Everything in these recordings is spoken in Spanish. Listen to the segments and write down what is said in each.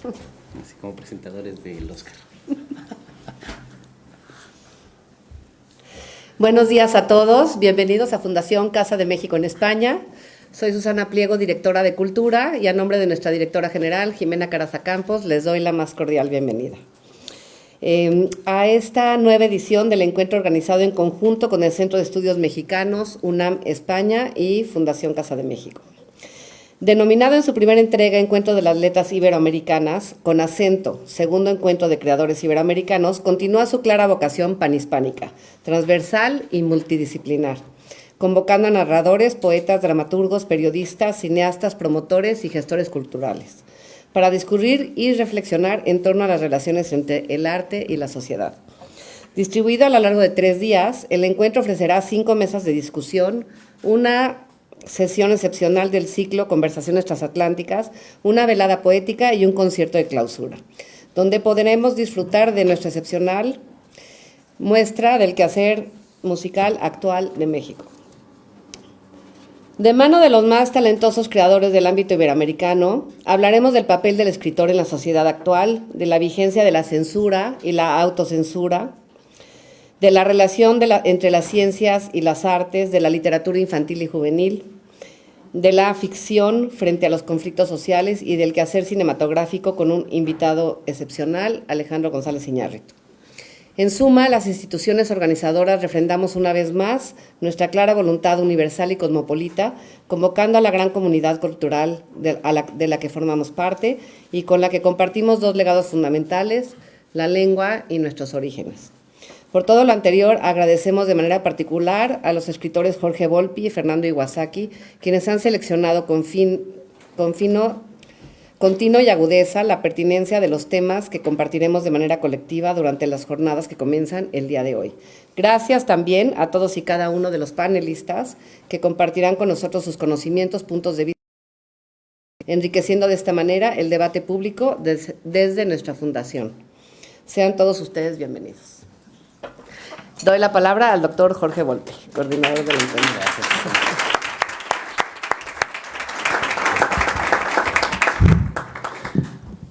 Así como presentadores del Oscar. Buenos días a todos, bienvenidos a Fundación Casa de México en España. Soy Susana Pliego, directora de Cultura, y a nombre de nuestra directora general, Jimena Caraza Campos, les doy la más cordial bienvenida a esta nueva edición del encuentro organizado en conjunto con el Centro de Estudios Mexicanos, UNAM España y Fundación Casa de México. Denominado en su primera entrega Encuentro de las Letras Iberoamericanas, con acento, segundo encuentro de creadores iberoamericanos, continúa su clara vocación panhispánica, transversal y multidisciplinar, convocando a narradores, poetas, dramaturgos, periodistas, cineastas, promotores y gestores culturales, para discurrir y reflexionar en torno a las relaciones entre el arte y la sociedad. Distribuido a lo largo de 3 días, el encuentro ofrecerá 5 mesas de discusión, una sesión excepcional del ciclo Conversaciones Transatlánticas, una velada poética y un concierto de clausura, donde podremos disfrutar de nuestra excepcional muestra del quehacer musical actual de México. De mano de los más talentosos creadores del ámbito iberoamericano, hablaremos del papel del escritor en la sociedad actual, de la vigencia de la censura y la autocensura, de la relación entre las ciencias y las artes, de la literatura infantil y juvenil, de la ficción frente a los conflictos sociales y del quehacer cinematográfico con un invitado excepcional, Alejandro González Iñárritu. En suma, las instituciones organizadoras refrendamos una vez más nuestra clara voluntad universal y cosmopolita, convocando a la gran comunidad cultural de la que formamos parte y con la que compartimos 2 legados fundamentales, la lengua y nuestros orígenes. Por todo lo anterior, agradecemos de manera particular a los escritores Jorge Volpi y Fernando Iwasaki, quienes han seleccionado con tino y agudeza la pertinencia de los temas que compartiremos de manera colectiva durante las jornadas que comienzan el día de hoy. Gracias también a todos y cada uno de los panelistas que compartirán con nosotros sus conocimientos, puntos de vista, enriqueciendo de esta manera el debate público desde nuestra fundación. Sean todos ustedes bienvenidos. Doy la palabra al doctor Jorge Volpi, coordinador del encuentro. Gracias.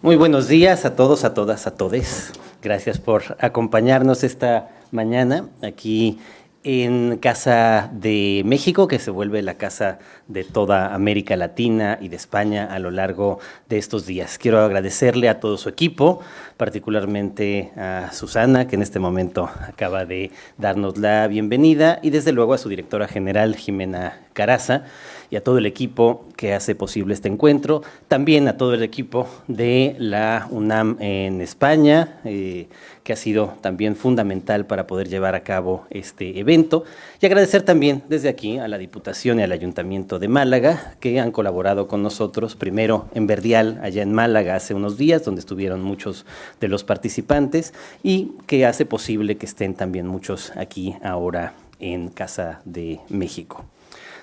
Muy buenos días a todos, a todas, a todes. Gracias por acompañarnos esta mañana aquí en Casa de México, que se vuelve la casa de toda América Latina y de España a lo largo de estos días. Quiero agradecerle a todo su equipo, particularmente a Susana, que en este momento acaba de darnos la bienvenida, y desde luego a su directora general, Jimena Caraza, y a todo el equipo que hace posible este encuentro, también a todo el equipo de la UNAM en España, que ha sido también fundamental para poder llevar a cabo este evento, y agradecer también desde aquí a la Diputación y al Ayuntamiento de Málaga, que han colaborado con nosotros, primero en Verdial, allá en Málaga, hace unos días, donde estuvieron muchos de los participantes, y que hace posible que estén también muchos aquí ahora en Casa de México.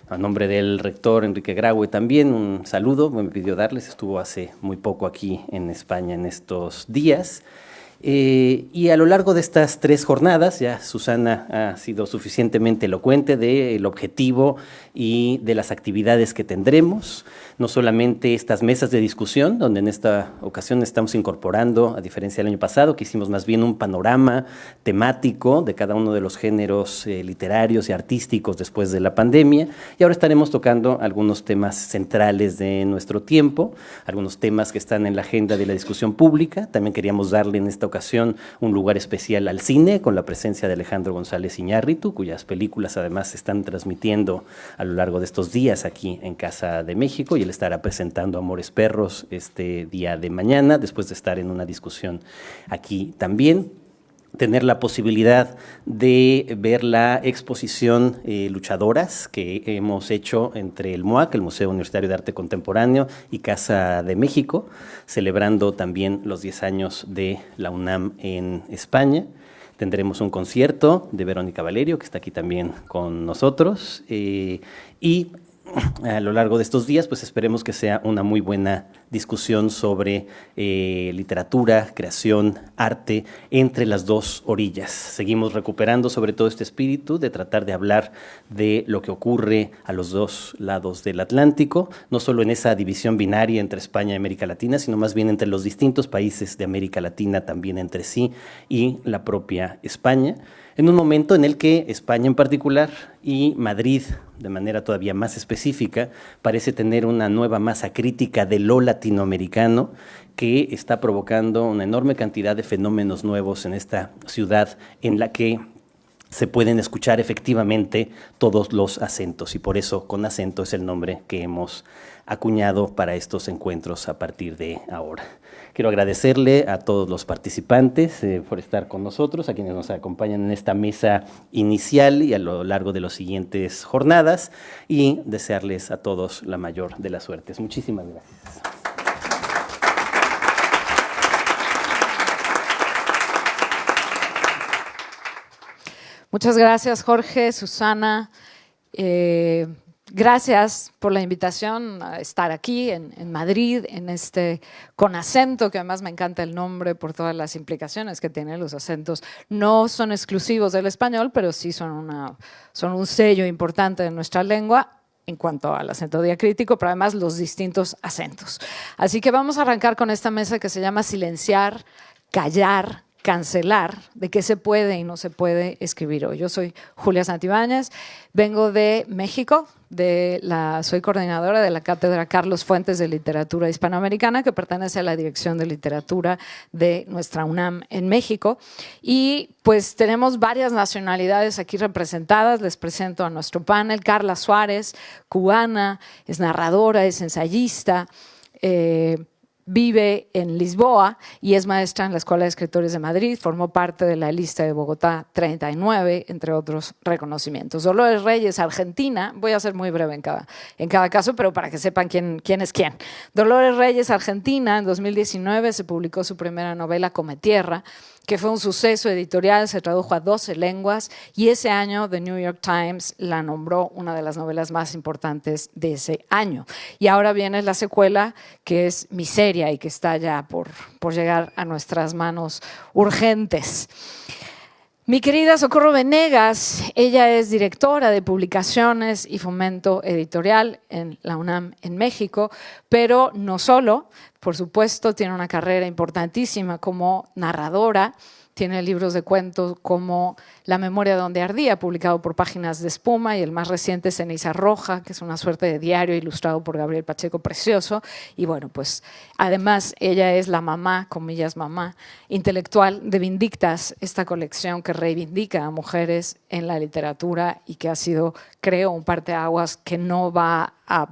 A nombre del rector Enrique Graue también un saludo, me pidió darles, estuvo hace muy poco aquí en España en estos días. Y a lo largo de estas 3 jornadas, ya Susana ha sido suficientemente elocuente del objetivo y de las actividades que tendremos, no solamente estas mesas de discusión, donde en esta ocasión estamos incorporando, a diferencia del año pasado, que hicimos más bien un panorama temático de cada uno de los géneros literarios y artísticos después de la pandemia, y ahora estaremos tocando algunos temas centrales de nuestro tiempo, algunos temas que están en la agenda de la discusión pública. También queríamos darle en esta ocasión un lugar especial al cine, con la presencia de Alejandro González Iñárritu, cuyas películas además se están transmitiendo a lo largo de estos días aquí en Casa de México, y él estará presentando Amores Perros este día de mañana, después de estar en una discusión aquí también. Tener la posibilidad de ver la exposición Luchadoras que hemos hecho entre el MUAC, el Museo Universitario de Arte Contemporáneo, y Casa de México, celebrando también los 10 años de la UNAM en España. Tendremos un concierto de Verónica Valerio, que está aquí también con nosotros, y a lo largo de estos días, pues esperemos que sea una muy buena discusión sobre literatura, creación, arte, entre las dos orillas. Seguimos recuperando sobre todo este espíritu de tratar de hablar de lo que ocurre a los dos lados del Atlántico, no solo en esa división binaria entre España y América Latina, sino más bien entre los distintos países de América Latina también entre sí y la propia España, en un momento en el que España en particular y Madrid, de manera todavía más específica, parece tener una nueva masa crítica de lo latinoamericano que está provocando una enorme cantidad de fenómenos nuevos en esta ciudad en la que se pueden escuchar efectivamente todos los acentos, y por eso Con Acento es el nombre que hemos acuñado para estos encuentros a partir de ahora. Quiero agradecerle a todos los participantes por estar con nosotros, a quienes nos acompañan en esta mesa inicial y a lo largo de las siguientes jornadas, y desearles a todos la mayor de las suertes. Muchísimas gracias. Muchas gracias, Jorge, Susana. Gracias por la invitación a estar aquí en Madrid, en este Con Acento, que además me encanta el nombre por todas las implicaciones que tienen los acentos. No son exclusivos del español, pero sí son un sello importante de nuestra lengua en cuanto al acento diacrítico, pero además los distintos acentos. Así que vamos a arrancar con esta mesa que se llama Silenciar, Callar, Cancelar, de qué se puede y no se puede escribir hoy. Yo soy Julia Santibáñez, vengo de México, soy coordinadora de la Cátedra Carlos Fuentes de Literatura Hispanoamericana, que pertenece a la Dirección de Literatura de nuestra UNAM en México. Y pues tenemos varias nacionalidades aquí representadas. Les presento a nuestro panel. Carla Suárez, cubana, es narradora, es ensayista, vive en Lisboa y es maestra en la Escuela de Escritores de Madrid. Formó parte de la lista de Bogotá 39, entre otros reconocimientos. Dolores Reyes, argentina. Voy a ser muy breve en cada caso, pero para que sepan quién es quién. Dolores Reyes, argentina. En 2019 se publicó su primera novela, Cometierra, que fue un suceso editorial, se tradujo a 12 lenguas y ese año The New York Times la nombró una de las novelas más importantes de ese año. Y ahora viene la secuela, que es Miseria, y que está ya por llegar a nuestras manos urgentes. Mi querida Socorro Venegas, ella es directora de publicaciones y fomento editorial en la UNAM en México, pero no solo, por supuesto, tiene una carrera importantísima como narradora. Tiene libros de cuentos como La memoria donde ardía, publicado por Páginas de Espuma, y el más reciente, Ceniza Roja, que es una suerte de diario ilustrado por Gabriel Pacheco, precioso. Y bueno, pues además ella es la mamá, comillas mamá, intelectual de Vindictas, esta colección que reivindica a mujeres en la literatura y que ha sido, creo, un parteaguas que no va a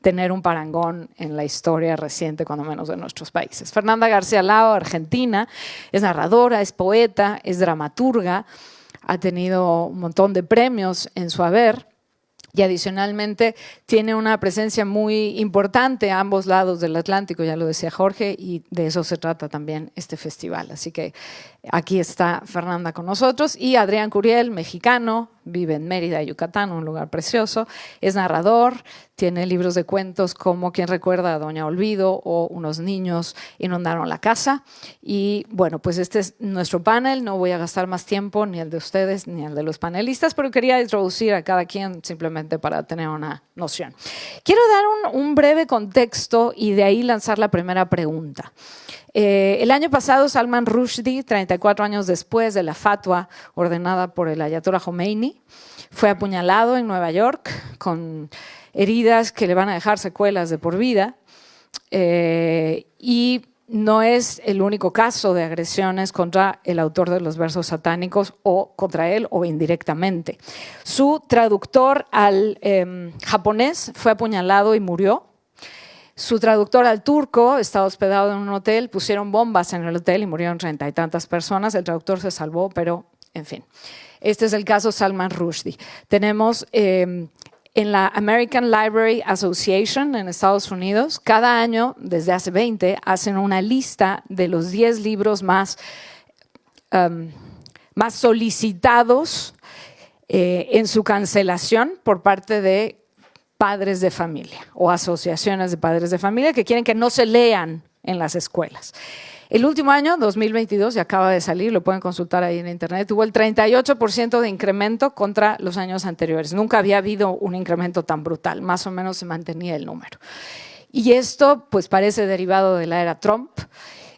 tener un parangón en la historia reciente, cuando menos de nuestros países. Fernanda García Lao, argentina, es narradora, es poeta, es dramaturga, ha tenido un montón de premios en su haber y adicionalmente tiene una presencia muy importante a ambos lados del Atlántico, ya lo decía Jorge, y de eso se trata también este festival. Así que aquí está Fernanda con nosotros. Y Adrián Curiel, mexicano, vive en Mérida, Yucatán, un lugar precioso, es narrador, tiene libros de cuentos como Quien recuerda a Doña Olvido o Unos niños inundaron la casa. Y bueno, pues este es nuestro panel. No voy a gastar más tiempo, ni el de ustedes ni el de los panelistas, pero quería introducir a cada quien simplemente para tener una noción. Quiero dar un breve contexto y de ahí lanzar la primera pregunta. El año pasado, Salman Rushdie, 34 años después de la fatwa ordenada por el Ayatollah Khomeini, fue apuñalado en Nueva York con heridas que le van a dejar secuelas de por vida. Y no es el único caso de agresiones contra el autor de los versos satánicos o contra él o indirectamente. Su traductor al japonés fue apuñalado y murió. Su traductor al turco estaba hospedado en un hotel, pusieron bombas en el hotel y murieron 30 y tantas personas. El traductor se salvó, pero en fin. Este es el caso Salman Rushdie. Tenemos en la American Library Association en Estados Unidos, cada año, desde hace 20, hacen una lista de los 10 libros más solicitados en su cancelación por parte de padres de familia o asociaciones de padres de familia que quieren que no se lean en las escuelas. El último año, 2022, ya acaba de salir, lo pueden consultar ahí en internet, tuvo el 38% de incremento contra los años anteriores. Nunca había habido un incremento tan brutal, más o menos se mantenía el número. Y esto pues parece derivado de la era Trump.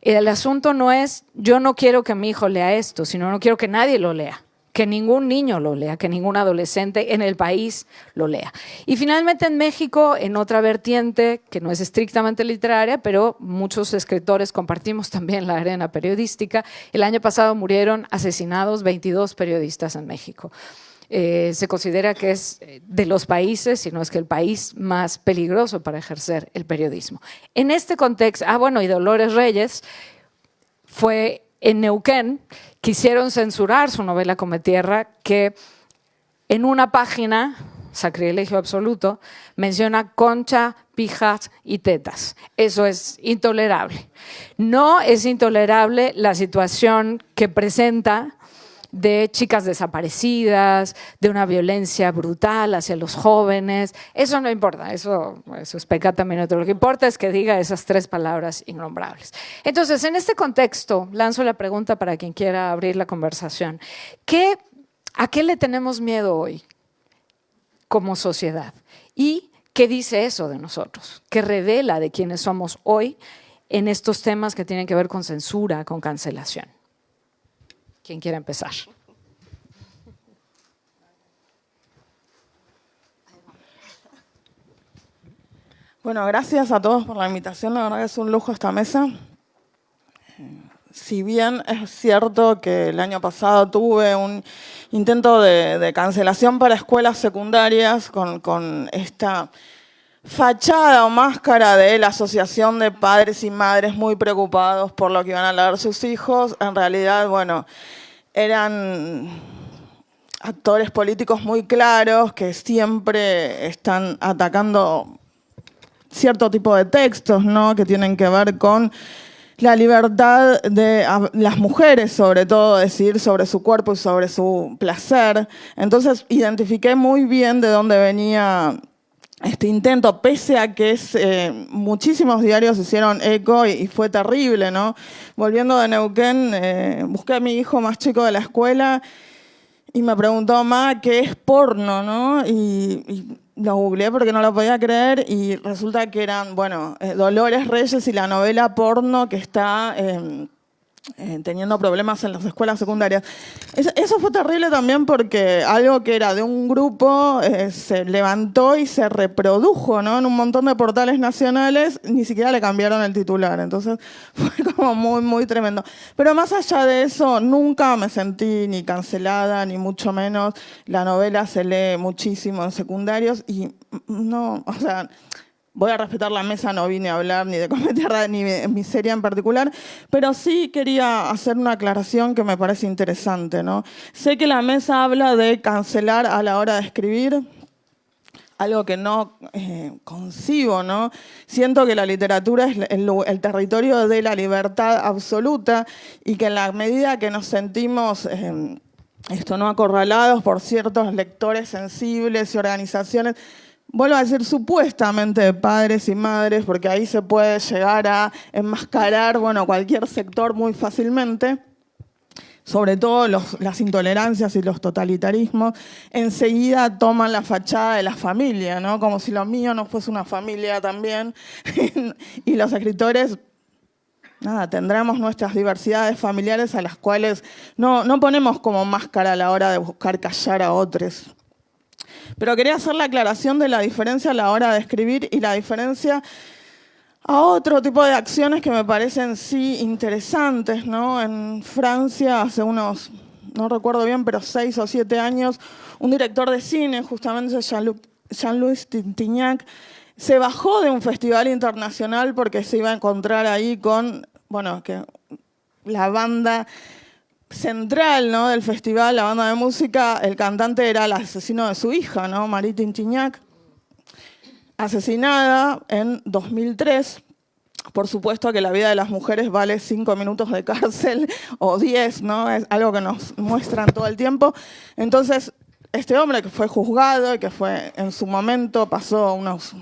El asunto no es, yo no quiero que mi hijo lea esto, sino no quiero que nadie lo lea. Que ningún niño lo lea, que ningún adolescente en el país lo lea. Y finalmente en México, en otra vertiente que no es estrictamente literaria, pero muchos escritores compartimos también la arena periodística, el año pasado murieron asesinados 22 periodistas en México. Se considera que es de los países, si no es que el país más peligroso para ejercer el periodismo. En este contexto, y Dolores Reyes fue en Neuquén, quisieron censurar su novela Cometierra, que en una página, sacrilegio absoluto, menciona concha, pijas y tetas. Eso es intolerable. No es intolerable la situación que presenta de chicas desaparecidas, de una violencia brutal hacia los jóvenes. Eso no importa, eso es pecata minuto. Lo que importa es que diga esas 3 palabras innombrables. Entonces, en este contexto, lanzo la pregunta para quien quiera abrir la conversación. ¿A qué le tenemos miedo hoy como sociedad? ¿Y qué dice eso de nosotros? ¿Qué revela de quiénes somos hoy en estos temas que tienen que ver con censura, con cancelación? ¿Quién quiere empezar? Bueno, gracias a todos por la invitación. La verdad que es un lujo esta mesa. Si bien es cierto que el año pasado tuve un intento de cancelación para escuelas secundarias con esta fachada o máscara de la asociación de padres y madres muy preocupados por lo que iban a leer sus hijos, en realidad, eran actores políticos muy claros que siempre están atacando cierto tipo de textos, ¿no?, que tienen que ver con la libertad de las mujeres, sobre todo, decidir sobre su cuerpo y sobre su placer. Entonces, identifiqué muy bien de dónde venía este intento, pese a que muchísimos diarios hicieron eco y fue terrible, ¿no? Volviendo de Neuquén, busqué a mi hijo más chico de la escuela y me preguntó, mamá, ¿qué es porno, no? Y lo googleé porque no lo podía creer y resulta que eran, Dolores Reyes y la novela porno que está teniendo problemas en las escuelas secundarias. Eso fue terrible también porque algo que era de un grupo se levantó y se reprodujo, ¿no?, en un montón de portales nacionales, ni siquiera le cambiaron el titular. Entonces fue como muy, muy tremendo. Pero más allá de eso, nunca me sentí ni cancelada, ni mucho menos. La novela se lee muchísimo en secundarios y voy a respetar la mesa, no vine a hablar ni de Cometierra ni de miseria en particular, pero sí quería hacer una aclaración que me parece interesante, ¿no? Sé que la mesa habla de cancelar a la hora de escribir, algo que no concibo, ¿no? Siento que la literatura es el territorio de la libertad absoluta y que en la medida que nos sentimos no acorralados por ciertos lectores sensibles y organizaciones, vuelvo a decir supuestamente padres y madres, porque ahí se puede llegar a enmascarar cualquier sector muy fácilmente, sobre todo las intolerancias y los totalitarismos, enseguida toman la fachada de la familia, ¿no? Como si lo mío no fuese una familia también. Y los escritores, tendremos nuestras diversidades familiares a las cuales no ponemos como máscara a la hora de buscar callar a otros. Pero quería hacer la aclaración de la diferencia a la hora de escribir y la diferencia a otro tipo de acciones que me parecen sí interesantes, ¿no? En Francia, hace unos, no recuerdo bien, pero 6 o 7 años, un director de cine, justamente Jean-Louis Trintignant, se bajó de un festival internacional porque se iba a encontrar ahí con, que la banda central, ¿no?, del festival, la banda de música, el cantante era el asesino de su hija, ¿no?, Marie Trintignant, asesinada en 2003. Por supuesto que la vida de las mujeres vale 5 minutos de cárcel o 10, ¿no? Es algo que nos muestran todo el tiempo. Entonces, este hombre que fue juzgado y que fue en su momento pasó unos,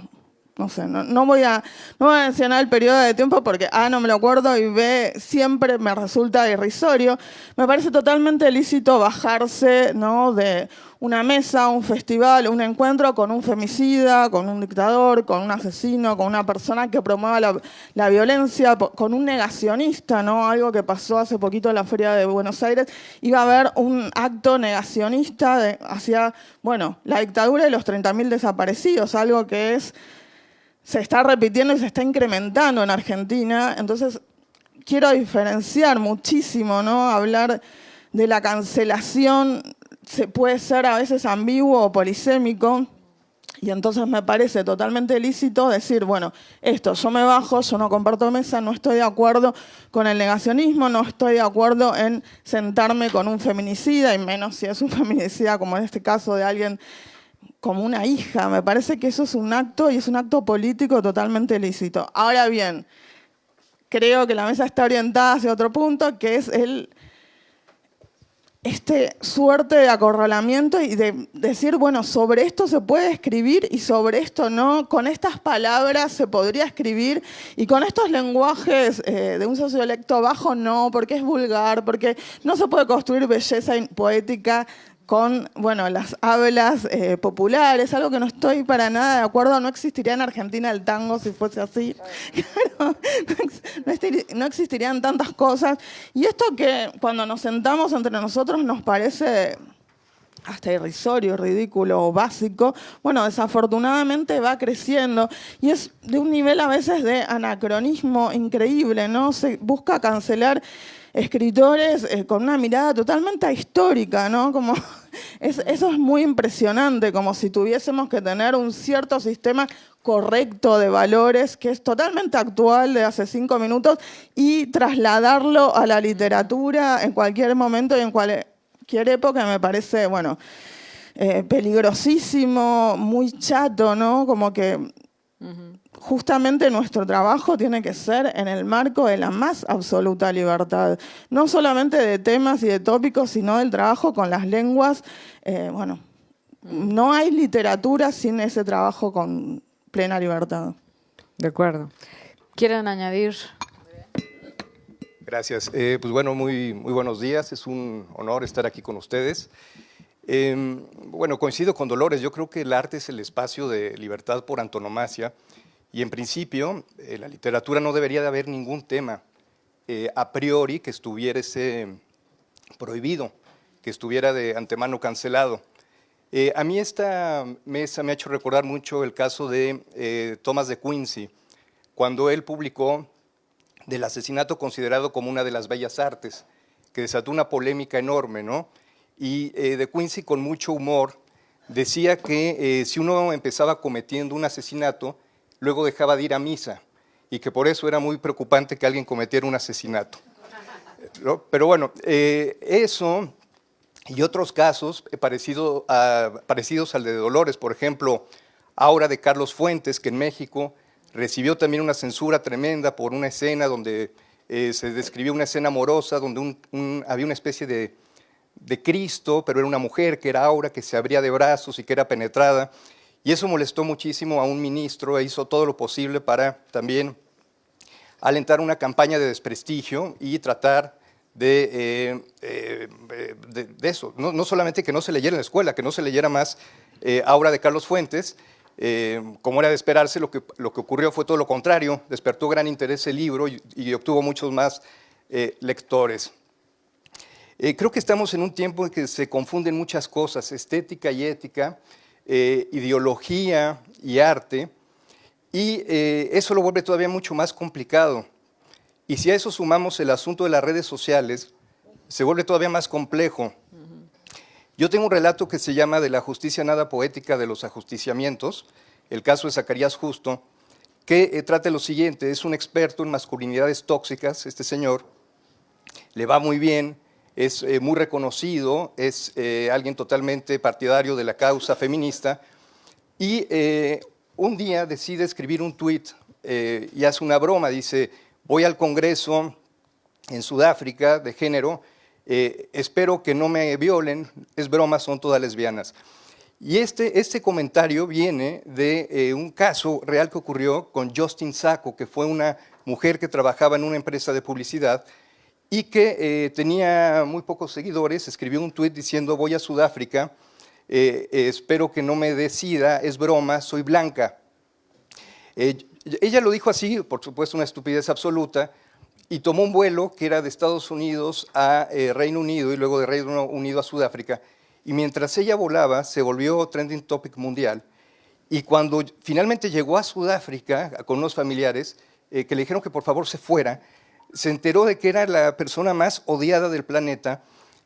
no sé, no voy a mencionar el periodo de tiempo porque A, no me lo acuerdo, y B, siempre me resulta irrisorio. Me parece totalmente lícito bajarse, ¿no?, de una mesa, un festival, un encuentro con un femicida, con un dictador, con un asesino, con una persona que promueva la violencia, con un negacionista, ¿no? Algo que pasó hace poquito en la Feria de Buenos Aires. Iba a haber un acto negacionista hacia, bueno, la dictadura y los 30.000 desaparecidos, algo que se está repitiendo y se está incrementando en Argentina. Entonces, quiero diferenciar muchísimo, ¿no? Hablar de la cancelación puede ser a veces ambiguo o polisémico, y entonces me parece totalmente lícito decir, bueno, yo me bajo, yo no comparto mesa, no estoy de acuerdo con el negacionismo, no estoy de acuerdo en sentarme con un feminicida, y menos si es un feminicida como en este caso de alguien como una hija. Me parece que eso es un acto, y es un acto político totalmente lícito. Ahora bien, creo que la mesa está orientada hacia otro punto, que es suerte de acorralamiento y de decir, bueno, sobre esto se puede escribir y sobre esto no, con estas palabras se podría escribir y con estos lenguajes de un sociolecto bajo no, porque es vulgar, porque no se puede construir belleza poética con, bueno, las hablas populares, algo que no estoy para nada de acuerdo. No existiría en Argentina el tango si fuese así. Claro, no existirían tantas cosas. Y esto que cuando nos sentamos entre nosotros nos parece hasta irrisorio, ridículo o básico, bueno, desafortunadamente va creciendo y es de un nivel a veces de anacronismo increíble, ¿no? Se busca cancelar escritores con una mirada totalmente ahistórica, ¿no? Como eso es muy impresionante, como si tuviésemos que tener un cierto sistema correcto de valores que es totalmente actual de hace 5 minutos y trasladarlo a la literatura en cualquier momento y en cualquier época. Me parece, bueno, peligrosísimo, muy chato, ¿no? Como que justamente nuestro trabajo tiene que ser en el marco de la más absoluta libertad, no solamente de temas y de tópicos, sino del trabajo con las lenguas. Bueno, no hay literatura sin ese trabajo con plena libertad. De acuerdo. ¿Quieren añadir? Gracias. Pues bueno, muy buenos días. Es un honor estar aquí con ustedes. Bueno, coincido con Dolores. Yo creo que el arte es el espacio de libertad por antonomasia. Y en principio, la literatura no debería de haber ningún tema a priori que estuviese prohibido, que estuviera de antemano cancelado. A mí esta mesa me ha hecho recordar mucho el caso de Thomas de Quincy, cuando él publicó del asesinato considerado como una de las bellas artes, que desató una polémica enorme, ¿no? Y de Quincy, con mucho humor, decía que si uno empezaba cometiendo un asesinato, luego dejaba de ir a misa, y que por eso era muy preocupante que alguien cometiera un asesinato, ¿no? Pero bueno, eso y otros casos parecidos al de Dolores, por ejemplo, Aura de Carlos Fuentes, que en México recibió también una censura tremenda por una escena donde se describió una escena amorosa, donde había una especie de Cristo, pero era una mujer que era Aura, que se abría de brazos y que era penetrada. Y eso molestó muchísimo a un ministro e hizo todo lo posible para también alentar una campaña de desprestigio y tratar de eso. No solamente que no se leyera en la escuela, que no se leyera más Aura de Carlos Fuentes. Como era de esperarse, lo que ocurrió fue todo lo contrario. Despertó gran interés el libro y obtuvo muchos más lectores. Creo que estamos en un tiempo en que se confunden muchas cosas, estética y ética, ideología y arte, y eso lo vuelve todavía mucho más complicado. Y si a eso sumamos el asunto de las redes sociales, se vuelve todavía más complejo. Yo tengo un relato que se llama De la justicia nada poética de los ajusticiamientos, el caso de Zacarías Justo, que trata lo siguiente. Es un experto en masculinidades tóxicas, este señor, le va muy bien, es muy reconocido, es alguien totalmente partidario de la causa feminista, y un día decide escribir un tuit y hace una broma. Dice: voy al Congreso en Sudáfrica de género espero que no me violen, es broma, son todas lesbianas. Y este comentario viene de un caso real que ocurrió con Justin Sacco, que fue una mujer que trabajaba en una empresa de publicidad y que tenía muy pocos seguidores. Escribió un tuit diciendo: voy a Sudáfrica, espero que no me dé SIDA, es broma, soy blanca. Ella lo dijo así, por supuesto una estupidez absoluta, y tomó un vuelo que era de Estados Unidos a Reino Unido y luego de Reino Unido a Sudáfrica. Y mientras ella volaba, se volvió trending topic mundial. Y cuando finalmente llegó a Sudáfrica con unos familiares que le dijeron que por favor se fuera, se enteró de que era la persona más odiada del planeta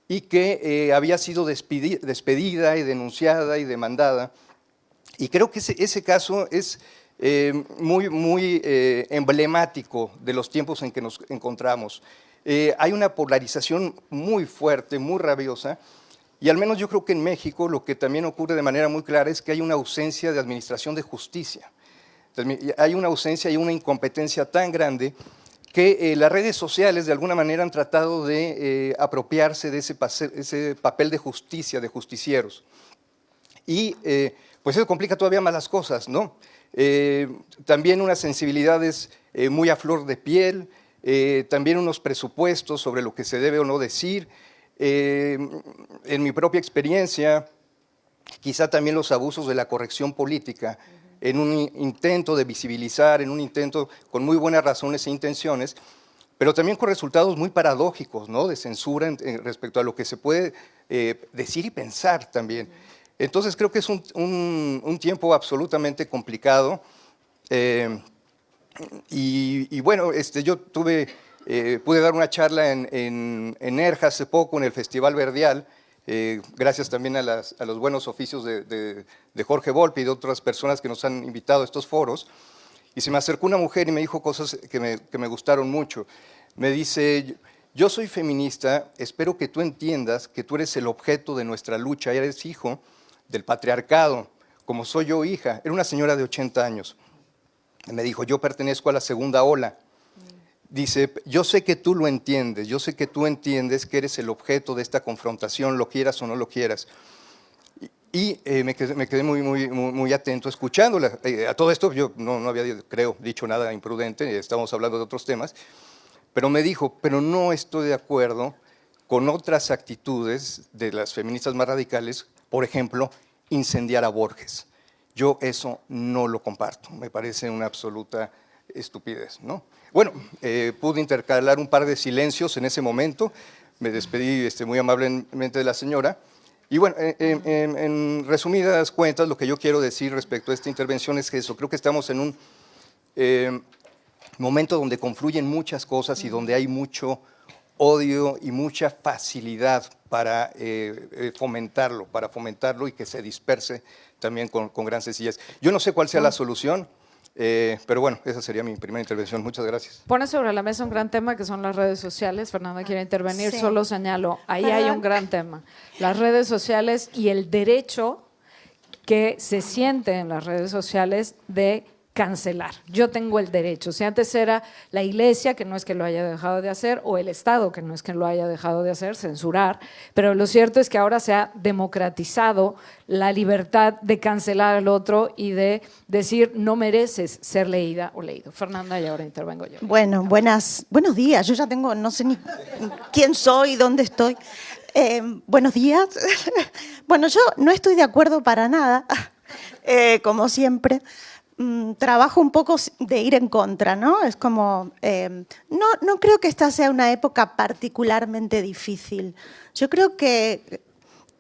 y que había sido despedida y denunciada y demandada. Y creo que ese caso es muy emblemático de los tiempos en que nos encontramos. Hay una polarización muy fuerte, muy rabiosa. Y al menos yo creo que en México lo que también ocurre de manera muy clara es que hay una ausencia de administración de justicia. Hay una ausencia y una incompetencia tan grande que las redes sociales de alguna manera han tratado de apropiarse de ese papel de justicia, de justicieros. Y pues eso complica todavía más las cosas, ¿no? También unas sensibilidades muy a flor de piel, también unos presupuestos sobre lo que se debe o no decir. En mi propia experiencia, quizá también los abusos de la corrección política, en un intento de visibilizar, en un intento con muy buenas razones e intenciones, pero también con resultados muy paradójicos, ¿no? De censura respecto a lo que se puede decir y pensar también. Entonces creo que es un tiempo absolutamente complicado. Y bueno, yo pude dar una charla en Nerja hace poco, en el Festival Verdial, gracias también a los buenos oficios de Jorge Volpi y de otras personas que nos han invitado a estos foros. Y se me acercó una mujer y me dijo cosas que me gustaron mucho. Me dice: yo soy feminista, espero que tú entiendas que tú eres el objeto de nuestra lucha, eres hijo del patriarcado, como soy yo hija. Era una señora de 80 años. Me dijo: yo pertenezco a la segunda ola. Dice: yo sé que tú lo entiendes, yo sé que tú entiendes que eres el objeto de esta confrontación, lo quieras o no lo quieras. Y me quedé muy atento escuchándola. A todo esto yo no había, creo, dicho nada imprudente, estábamos hablando de otros temas, pero me dijo: pero no estoy de acuerdo con otras actitudes de las feministas más radicales, por ejemplo, incendiar a Borges. Yo eso no lo comparto, me parece una absoluta estupidez, ¿no? Bueno, pude intercalar un par de silencios en ese momento, me despedí muy amablemente de la señora, y bueno, en resumidas cuentas, lo que yo quiero decir respecto a esta intervención es que eso, creo que estamos en un momento donde confluyen muchas cosas y donde hay mucho odio y mucha facilidad para fomentarlo y que se disperse también con gran sencillez. Yo no sé cuál sea la solución, pero bueno, esa sería mi primera intervención. Muchas gracias. Pone sobre la mesa un gran tema que son las redes sociales. Fernanda quiere intervenir, Sí. solo señalo, ahí Perdón. hay un gran tema. Las redes sociales y el derecho que se siente en las redes sociales de cancelar. Yo tengo el derecho. Si antes era la Iglesia, que no es que lo haya dejado de hacer, o el Estado, que no es que lo haya dejado de hacer, censurar, pero lo cierto es que ahora se ha democratizado la libertad de cancelar al otro y de decir no mereces ser leída o leído. Fernanda, y ahora intervengo yo. Bueno, buenos días. Yo ya tengo, no sé ni quién soy, dónde estoy. Buenos días. Bueno, yo no estoy de acuerdo para nada, como siempre. Trabajo un poco de ir en contra, ¿no? Es como, no creo que esta sea una época particularmente difícil. Yo creo que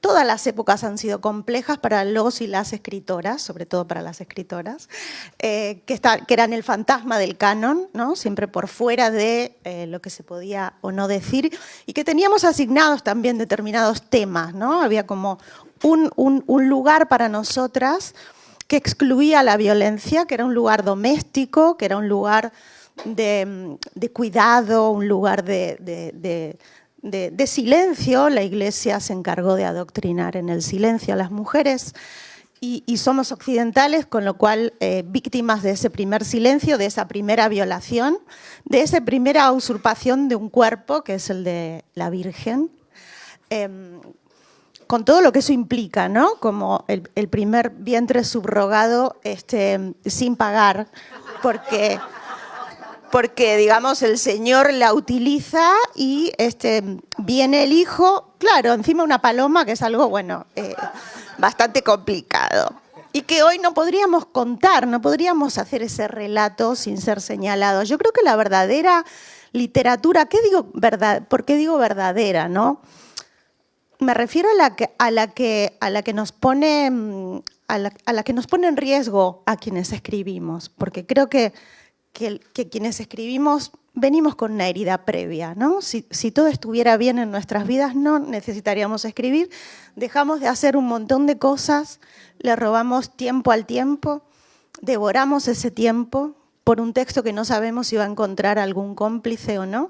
todas las épocas han sido complejas para los y las escritoras, sobre todo para las escritoras, que eran el fantasma del canon, ¿no? Siempre por fuera de lo que se podía o no decir, y que teníamos asignados también determinados temas, ¿no? Había como un lugar para nosotras que excluía la violencia, que era un lugar doméstico, que era un lugar de cuidado, un lugar de silencio. La Iglesia se encargó de adoctrinar en el silencio a las mujeres y somos occidentales, con lo cual víctimas de ese primer silencio, de esa primera violación, de esa primera usurpación de un cuerpo, que es el de la Virgen, con todo lo que eso implica, ¿no? Como el primer vientre subrogado sin pagar, porque, digamos, el señor la utiliza y viene el hijo, claro, encima una paloma, que es algo, bueno, bastante complicado. Y que hoy no podríamos contar, no podríamos hacer ese relato sin ser señalados. Yo creo que la verdadera literatura, ¿por qué digo verdadera, no? Me refiero a la que nos pone en riesgo a quienes escribimos, porque creo que quienes escribimos venimos con una herida previa, ¿no? Si todo estuviera bien en nuestras vidas, no necesitaríamos escribir, dejamos de hacer un montón de cosas, le robamos tiempo al tiempo, devoramos ese tiempo por un texto que no sabemos si va a encontrar algún cómplice o no.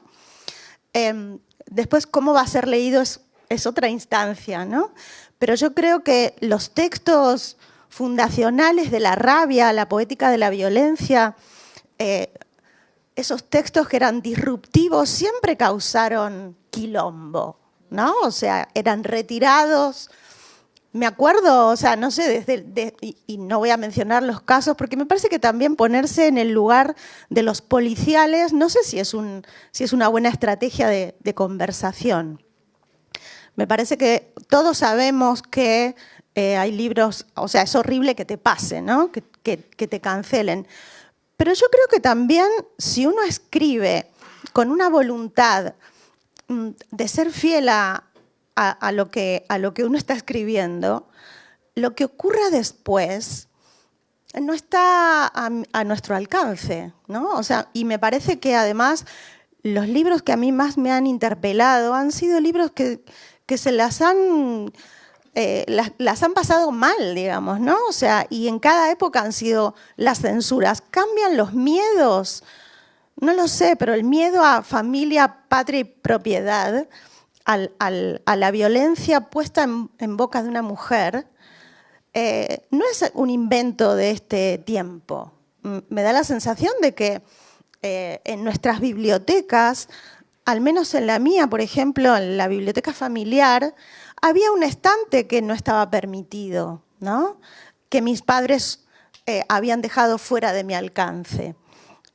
Después, cómo va a ser leído es otra instancia, ¿no? Pero yo creo que los textos fundacionales de la rabia, la poética de la violencia, esos textos que eran disruptivos siempre causaron quilombo, ¿no? O sea, eran retirados. Me acuerdo, o sea, no sé, y no voy a mencionar los casos, porque me parece que también ponerse en el lugar de los policiales, no sé si es una buena estrategia de conversación. Me parece que todos sabemos que hay libros, o sea, es horrible que te pase, ¿no? Que te cancelen. Pero yo creo que también, si uno escribe con una voluntad de ser fiel a lo que uno está escribiendo, lo que ocurra después no está a nuestro alcance, ¿no? O sea, y me parece que además los libros que a mí más me han interpelado han sido libros que se las han pasado mal, digamos, ¿no? O sea, y en cada época han sido las censuras. ¿Cambian los miedos? No lo sé, pero el miedo a familia, patria y propiedad, a la violencia puesta en boca de una mujer, no es un invento de este tiempo. Me da la sensación de que en nuestras bibliotecas, al menos en la mía, por ejemplo, en la biblioteca familiar, había un estante que no estaba permitido, ¿no? Que mis padres habían dejado fuera de mi alcance.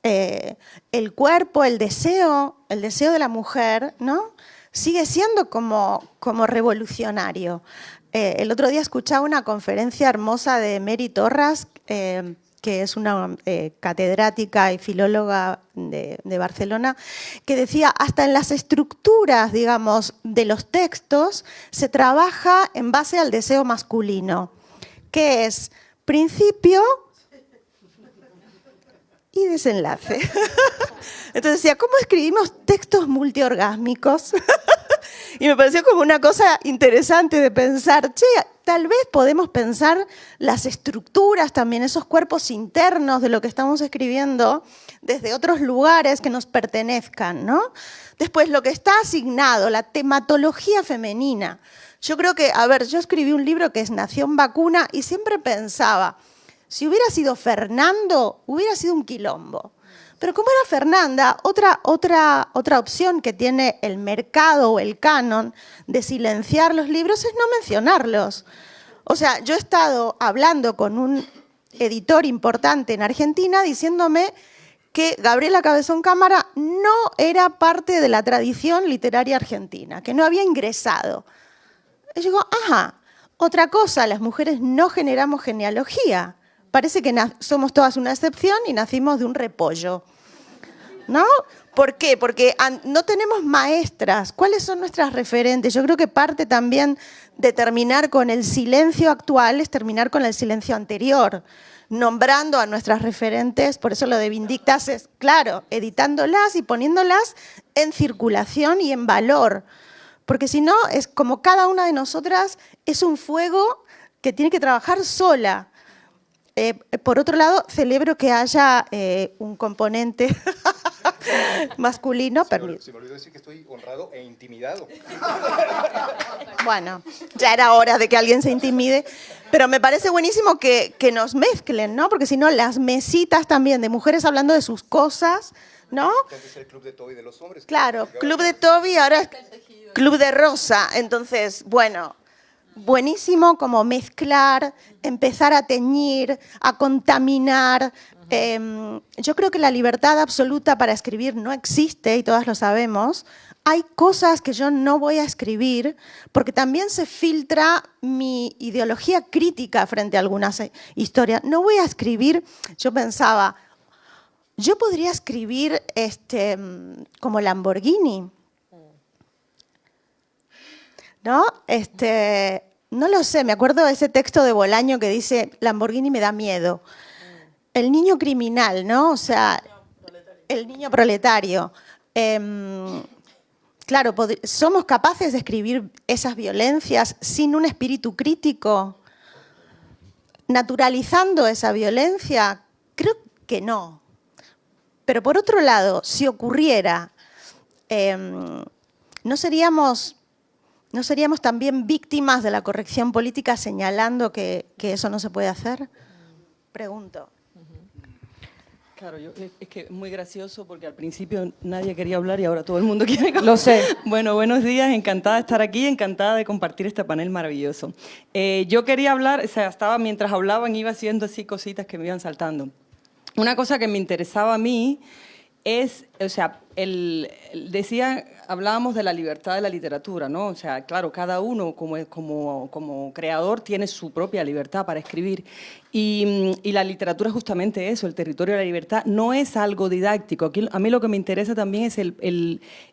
El cuerpo, el deseo de la mujer, ¿no? Sigue siendo como revolucionario. El otro día escuchaba una conferencia hermosa de Mary Torras, que es una catedrática y filóloga de Barcelona, que decía, hasta en las estructuras, digamos, de los textos, se trabaja en base al deseo masculino, que es principio y desenlace. Entonces decía, ¿cómo escribimos textos multiorgásmicos? Y me pareció como una cosa interesante de pensar, che, tal vez podemos pensar las estructuras también, esos cuerpos internos de lo que estamos escribiendo desde otros lugares que nos pertenezcan, ¿no? Después, lo que está asignado, la tematología femenina. Yo creo que, yo escribí un libro que es Nación Vacuna y siempre pensaba, si hubiera sido Fernando, hubiera sido un quilombo. Pero como era Fernanda, otra opción que tiene el mercado o el canon de silenciar los libros es no mencionarlos. O sea, yo he estado hablando con un editor importante en Argentina diciéndome que Gabriela Cabezón Cámara no era parte de la tradición literaria argentina, que no había ingresado. Y yo digo, otra cosa, las mujeres no generamos genealogía. Parece que somos todas una excepción y nacimos de un repollo, ¿no? ¿Por qué? Porque no tenemos maestras. ¿Cuáles son nuestras referentes? Yo creo que parte también de terminar con el silencio actual es terminar con el silencio anterior, nombrando a nuestras referentes, por eso lo de Vindictas es, claro, editándolas y poniéndolas en circulación y en valor. Porque si no, es como cada una de nosotras es un fuego que tiene que trabajar sola. Por otro lado, celebro que haya un componente masculino. Se me olvidó decir que estoy honrado e intimidado. Bueno, ya era hora de que alguien se intimide, pero me parece buenísimo que nos mezclen, ¿no? Porque si no, las mesitas también de mujeres hablando de sus cosas, ¿no? Entonces el Club de Toby de los hombres. Claro, Club de Toby, ahora es Club de Rosa. Entonces, bueno, buenísimo como mezclar, empezar a teñir, a contaminar. Yo creo que la libertad absoluta para escribir no existe y todas lo sabemos. Hay cosas que yo no voy a escribir porque también se filtra mi ideología crítica frente a algunas historias. No voy a escribir, yo pensaba, yo podría escribir como Lamborghini, ¿no? No lo sé, me acuerdo de ese texto de Bolaño que dice, Lamborghini me da miedo. El niño criminal, ¿no? O sea, el niño proletario. Claro, ¿somos capaces de escribir esas violencias sin un espíritu crítico? ¿Naturalizando esa violencia? Creo que no. Pero por otro lado, si ocurriera, ¿no seríamos también víctimas de la corrección política señalando que eso no se puede hacer? Pregunto. Claro, es que es muy gracioso porque al principio nadie quería hablar y ahora todo el mundo quiere hablar. Lo sé. Bueno, buenos días, encantada de estar aquí, encantada de compartir este panel maravilloso. Yo quería hablar, o sea, mientras hablaban iba haciendo así cositas que me iban saltando. Una cosa que me interesaba a mí es, o sea, hablábamos de la libertad de la literatura, ¿no? O sea, claro, cada uno como creador tiene su propia libertad para escribir y la literatura es justamente eso, el territorio de la libertad, no es algo didáctico. Aquí, a mí lo que me interesa también es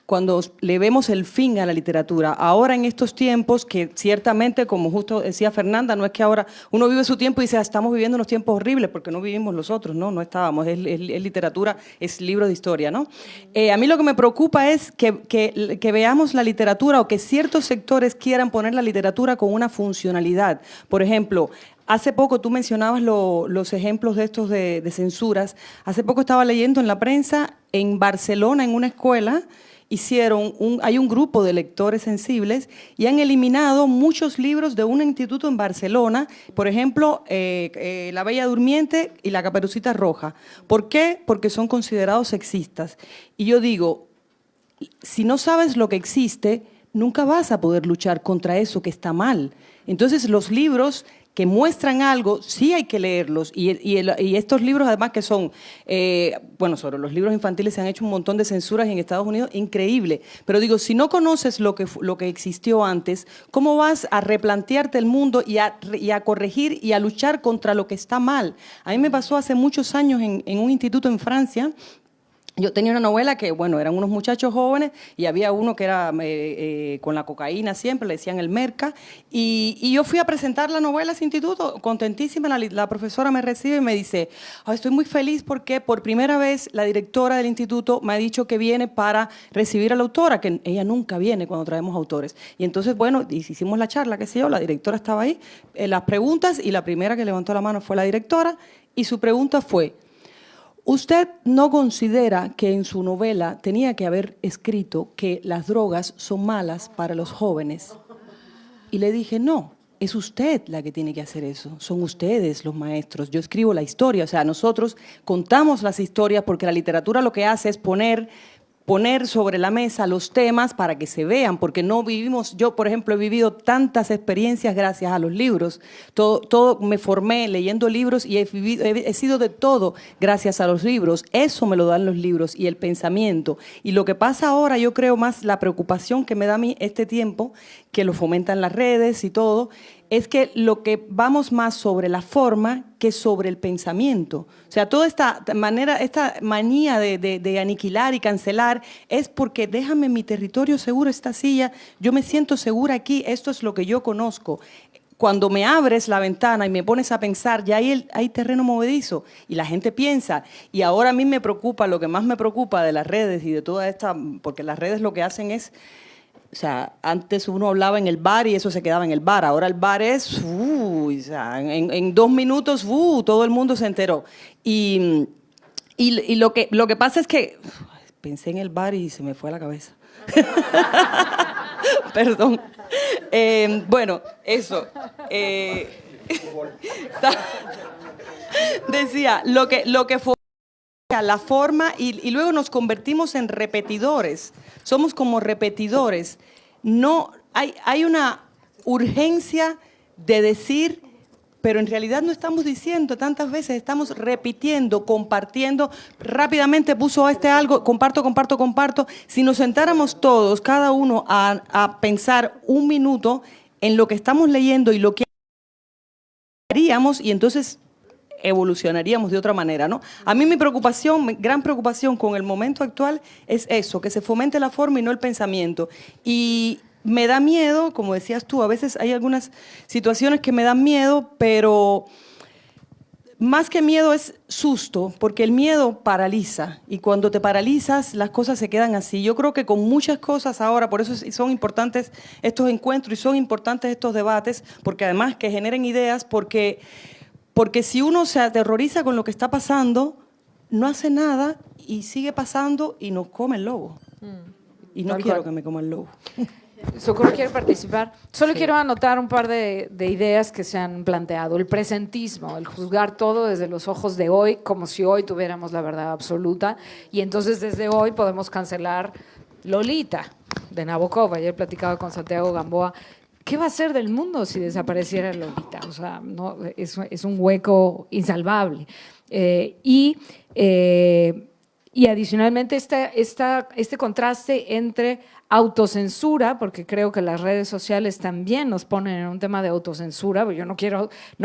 cuando le vemos el fin a la literatura. Ahora en estos tiempos, que ciertamente, como justo decía Fernanda, no es que ahora uno vive su tiempo y dice, estamos viviendo unos tiempos horribles, porque no vivimos los otros, ¿no? No estábamos, es literatura, es libro de historia, ¿no? A mí lo que me preocupa es que veamos la literatura o que ciertos sectores quieran poner la literatura con una funcionalidad. Por ejemplo, hace poco tú mencionabas los ejemplos de estos de censuras. Hace poco estaba leyendo en la prensa, en Barcelona, en una escuela, hay un grupo de lectores sensibles y han eliminado muchos libros de un instituto en Barcelona, por ejemplo, La Bella Durmiente y La Caperucita Roja. ¿Por qué? Porque son considerados sexistas. Y yo digo, si no sabes lo que existe, nunca vas a poder luchar contra eso que está mal. Entonces, los libros que muestran algo, sí hay que leerlos. Y estos libros, además, que son, sobre los libros infantiles se han hecho un montón de censuras en Estados Unidos, increíble. Pero digo, si no conoces lo que existió antes, ¿cómo vas a replantearte el mundo y a corregir y a luchar contra lo que está mal? A mí me pasó hace muchos años en un instituto en Francia. Yo tenía una novela que, eran unos muchachos jóvenes y había uno que era con la cocaína siempre, le decían el merca, y yo fui a presentar la novela a ese instituto, contentísima, la profesora me recibe y me dice, estoy muy feliz porque por primera vez la directora del instituto me ha dicho que viene para recibir a la autora, que ella nunca viene cuando traemos autores. Y entonces, hicimos la charla, qué sé yo, la directora estaba ahí, las preguntas, y la primera que levantó la mano fue la directora, y su pregunta fue, ¿usted no considera que en su novela tenía que haber escrito que las drogas son malas para los jóvenes? Y le dije, no, es usted la que tiene que hacer eso. Son ustedes los maestros. Yo escribo la historia. O sea, nosotros contamos las historias porque la literatura lo que hace es poner sobre la mesa los temas para que se vean, porque no vivimos, yo por ejemplo he vivido tantas experiencias gracias a los libros, todo me formé leyendo libros y he sido de todo gracias a los libros, eso me lo dan los libros y el pensamiento. Y lo que pasa ahora, yo creo más la preocupación que me da a mí este tiempo, que lo fomentan las redes y todo, es que lo que vamos más sobre la forma que sobre el pensamiento. O sea, toda esta manía de aniquilar y cancelar es porque déjame mi territorio seguro, esta silla, yo me siento segura aquí, esto es lo que yo conozco. Cuando me abres la ventana y me pones a pensar, ya hay terreno movedizo y la gente piensa. Y ahora a mí me preocupa, lo que más me preocupa de las redes y de toda esta, porque las redes lo que hacen es, o sea, antes uno hablaba en el bar y eso se quedaba en el bar. Ahora el bar es, o sea, en 2 minutos, todo el mundo se enteró. Y lo que pasa es que pensé en el bar y se me fue a la cabeza. Perdón. Eso. Decía, lo que fue la forma y luego nos convertimos en repetidores. Somos como repetidores. No, hay una urgencia de decir, pero en realidad no estamos diciendo tantas veces, estamos repitiendo, compartiendo. Rápidamente puso algo, comparto. Si nos sentáramos todos, cada uno, a pensar un minuto en lo que estamos leyendo y lo que haríamos, y entonces evolucionaríamos de otra manera, ¿no? A mí mi gran preocupación con el momento actual es eso, que se fomente la forma y no el pensamiento. Y me da miedo, como decías tú, a veces hay algunas situaciones que me dan miedo, pero más que miedo es susto, porque el miedo paraliza y cuando te paralizas las cosas se quedan así. Yo creo que con muchas cosas ahora, por eso son importantes estos encuentros y son importantes estos debates, porque además que generen ideas, porque si uno se aterroriza con lo que está pasando, no hace nada y sigue pasando y nos come el lobo. Y no quiero que me coma el lobo. Socorro quiere participar. Solo quiero anotar un par de ideas que se han planteado. El presentismo, el juzgar todo desde los ojos de hoy, como si hoy tuviéramos la verdad absoluta. Y entonces desde hoy podemos cancelar Lolita, de Nabokov. Ayer platicaba con Santiago Gamboa. ¿Qué va a ser del mundo si desapareciera Lolita? O sea, no, es un hueco insalvable. Y adicionalmente este contraste entre autocensura, porque creo que las redes sociales también nos ponen en un tema de autocensura, porque yo no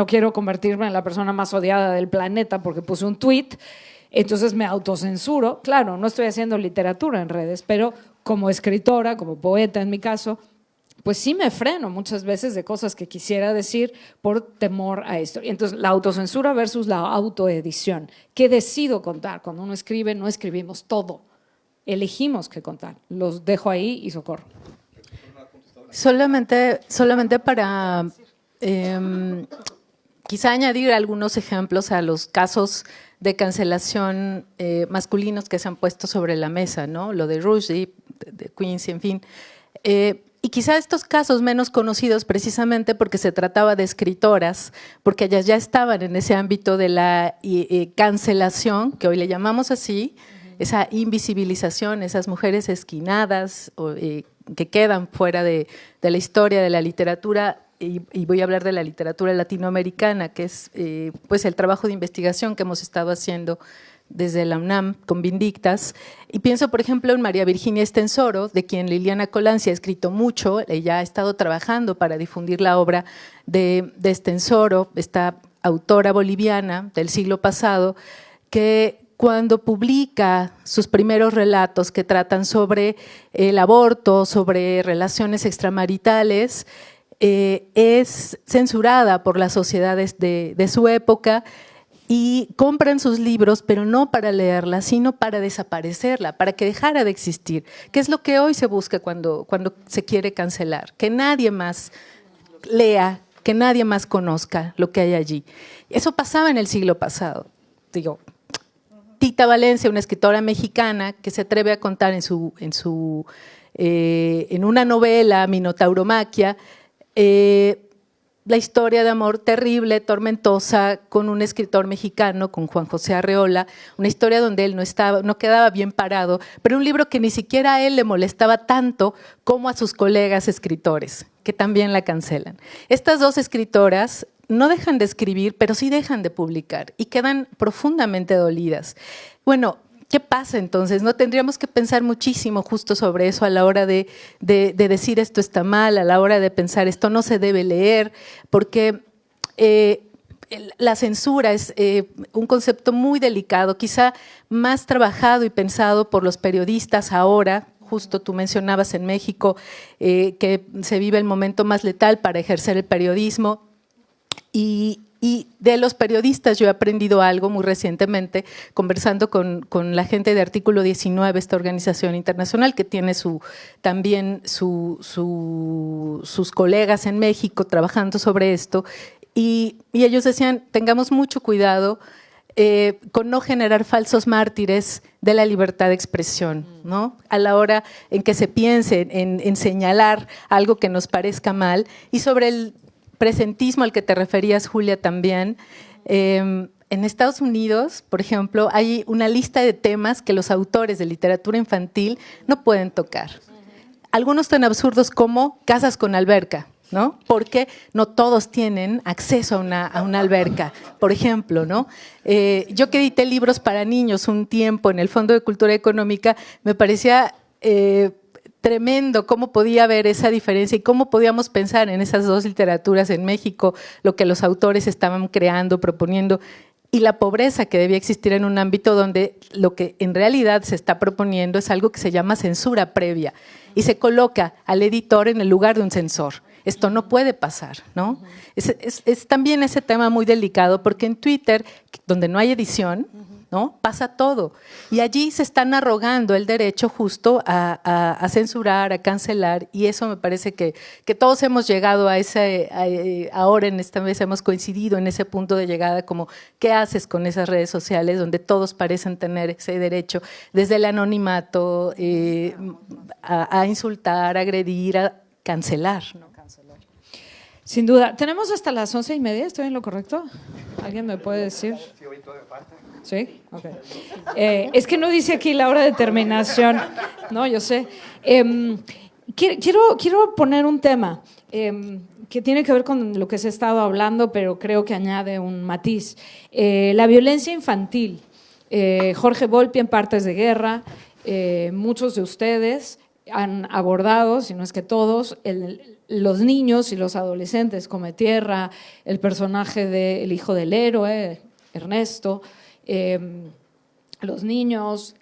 quiero convertirme en la persona más odiada del planeta porque puse un tweet, entonces me autocensuro. Claro, no estoy haciendo literatura en redes, pero como escritora, como poeta en mi caso, pues sí me freno muchas veces de cosas que quisiera decir por temor a esto. Y entonces, la autocensura versus la autoedición. ¿Qué decido contar? Cuando uno escribe, no escribimos todo. Elegimos qué contar. Los dejo ahí y Socorro. Solamente para quizá añadir algunos ejemplos a los casos de cancelación masculinos que se han puesto sobre la mesa, ¿no? Lo de Rushdie, de Quincy, en fin. Y quizá estos casos menos conocidos precisamente porque se trataba de escritoras, porque ellas ya estaban en ese ámbito de la cancelación, que hoy le llamamos así, esa invisibilización, esas mujeres esquinadas que quedan fuera de la historia de la literatura, y voy a hablar de la literatura latinoamericana, que es pues el trabajo de investigación que hemos estado haciendo desde la UNAM con Vindictas, y pienso por ejemplo en María Virginia Estensoro, de quien Liliana Colanzi ha escrito mucho. Ella ha estado trabajando para difundir la obra de Estensoro, esta autora boliviana del siglo pasado, que cuando publica sus primeros relatos que tratan sobre el aborto, sobre relaciones extramaritales, es censurada por las sociedades de su época, y compran sus libros, pero no para leerla, sino para desaparecerla, para que dejara de existir, que es lo que hoy se busca cuando se quiere cancelar, que nadie más lea, que nadie más conozca lo que hay allí. Eso pasaba en el siglo pasado. Digo, Tita Valencia, una escritora mexicana que se atreve a contar en una novela, Minotauromaquia, la historia de amor terrible, tormentosa, con un escritor mexicano, con Juan José Arreola, una historia donde él no quedaba bien parado, pero un libro que ni siquiera a él le molestaba tanto como a sus colegas escritores, que también la cancelan. Estas dos escritoras no dejan de escribir, pero sí dejan de publicar y quedan profundamente dolidas. Bueno, ¿qué pasa entonces? ¿No tendríamos que pensar muchísimo justo sobre eso a la hora de decir esto está mal, a la hora de pensar esto no se debe leer? Porque la censura es un concepto muy delicado, quizá más trabajado y pensado por los periodistas ahora. Justo tú mencionabas en México que se vive el momento más letal para ejercer el periodismo. Y de los periodistas yo he aprendido algo muy recientemente, conversando con la gente de Artículo 19, esta organización internacional que tiene también sus colegas en México trabajando sobre esto, y ellos decían, tengamos mucho cuidado con no generar falsos mártires de la libertad de expresión, ¿no? A la hora en que se piense en señalar algo que nos parezca mal. Y sobre el presentismo al que te referías, Julia, también, en en Estados Unidos, por ejemplo, hay una lista de temas que los autores de literatura infantil no pueden tocar. Algunos tan absurdos como casas con alberca, ¿no? Porque no todos tienen acceso a una alberca, por ejemplo, ¿no? Yo que edité libros para niños un tiempo en el Fondo de Cultura Económica, me parecía tremendo cómo podía haber esa diferencia y cómo podíamos pensar en esas dos literaturas en México, lo que los autores estaban creando, proponiendo, y la pobreza que debía existir en un ámbito donde lo que en realidad se está proponiendo es algo que se llama censura previa y se coloca al editor en el lugar de un censor. Esto no puede pasar, ¿no? Es también ese tema muy delicado porque en Twitter, donde no hay edición, ¿no? Pasa todo. Y allí se están arrogando el derecho justo a censurar, a cancelar, y eso me parece que todos hemos llegado a ahora en esta vez hemos coincidido en ese punto de llegada, como ¿qué haces con esas redes sociales donde todos parecen tener ese derecho, desde el anonimato, a insultar, a agredir, a cancelar, ¿no? Sin duda. Tenemos hasta las 11:30, ¿estoy en lo correcto? ¿Alguien me puede decir? Sí, hoy todavía falta. ¿Sí? Ok. Es que no dice aquí la hora de terminación. No, yo sé. Quiero poner un tema que tiene que ver con lo que se ha estado hablando, pero creo que añade un matiz. La violencia infantil. Jorge Volpi en Partes de Guerra, muchos de ustedes han abordado, si no es que todos, los niños y los adolescentes, Come Tierra, el personaje del hijo del héroe, Ernesto, los niños,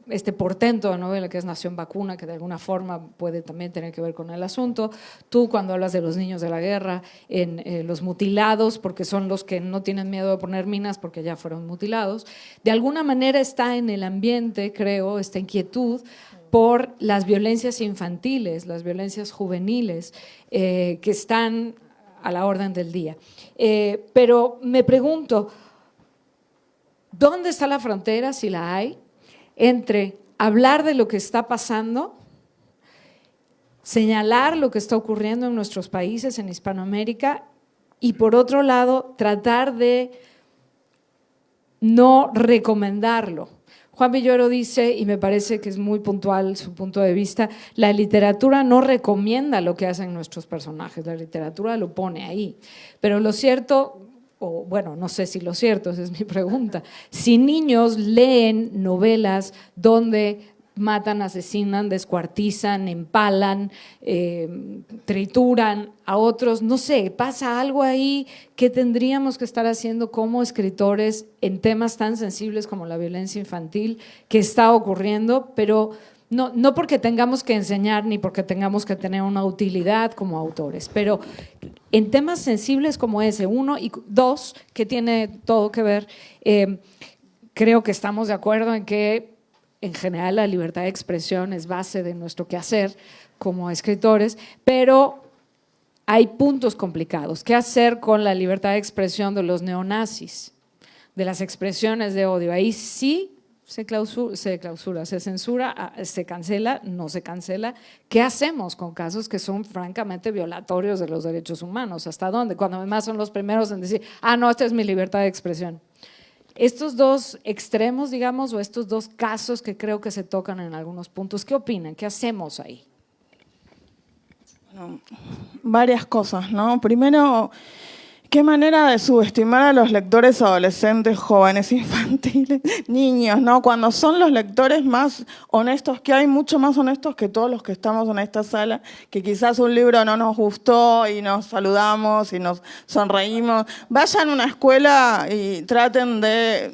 este portento de novela que es Nación Vacuna, que de alguna forma puede también tener que ver con el asunto. Tú, cuando hablas de los niños de la guerra, en los mutilados, porque son los que no tienen miedo de poner minas porque ya fueron mutilados, de alguna manera está en el ambiente, creo, esta inquietud por las violencias infantiles, las violencias juveniles, que están a la orden del día. Pero me pregunto, ¿dónde está la frontera, si la hay, entre hablar de lo que está pasando, señalar lo que está ocurriendo en nuestros países, en Hispanoamérica, y por otro lado, tratar de no recomendarlo? Juan Villoro dice, y me parece que es muy puntual su punto de vista, la literatura no recomienda lo que hacen nuestros personajes, la literatura lo pone ahí. Pero lo cierto, o bueno, no sé si lo cierto, esa es mi pregunta, si niños leen novelas donde matan, asesinan, descuartizan, empalan, trituran a otros, no sé, pasa algo ahí que tendríamos que estar haciendo como escritores en temas tan sensibles como la violencia infantil que está ocurriendo, pero no porque tengamos que enseñar ni porque tengamos que tener una utilidad como autores, pero en temas sensibles como ese, uno, y dos, que tiene todo que ver, creo que estamos de acuerdo en que en general la libertad de expresión es base de nuestro quehacer como escritores, pero hay puntos complicados. ¿Qué hacer con la libertad de expresión de los neonazis, de las expresiones de odio? Ahí sí se clausura, se censura, se cancela, no se cancela. ¿Qué hacemos con casos que son francamente violatorios de los derechos humanos? ¿Hasta dónde? Cuando además son los primeros en decir, no, esta es mi libertad de expresión. Estos dos extremos, digamos, o estos dos casos que creo que se tocan en algunos puntos, ¿qué opinan? ¿Qué hacemos ahí? Bueno, varias cosas, ¿no? Primero, qué manera de subestimar a los lectores adolescentes, jóvenes, infantiles, niños, ¿no? Cuando son los lectores más honestos que hay, mucho más honestos que todos los que estamos en esta sala, que quizás un libro no nos gustó y nos saludamos y nos sonreímos. Vayan a una escuela y traten de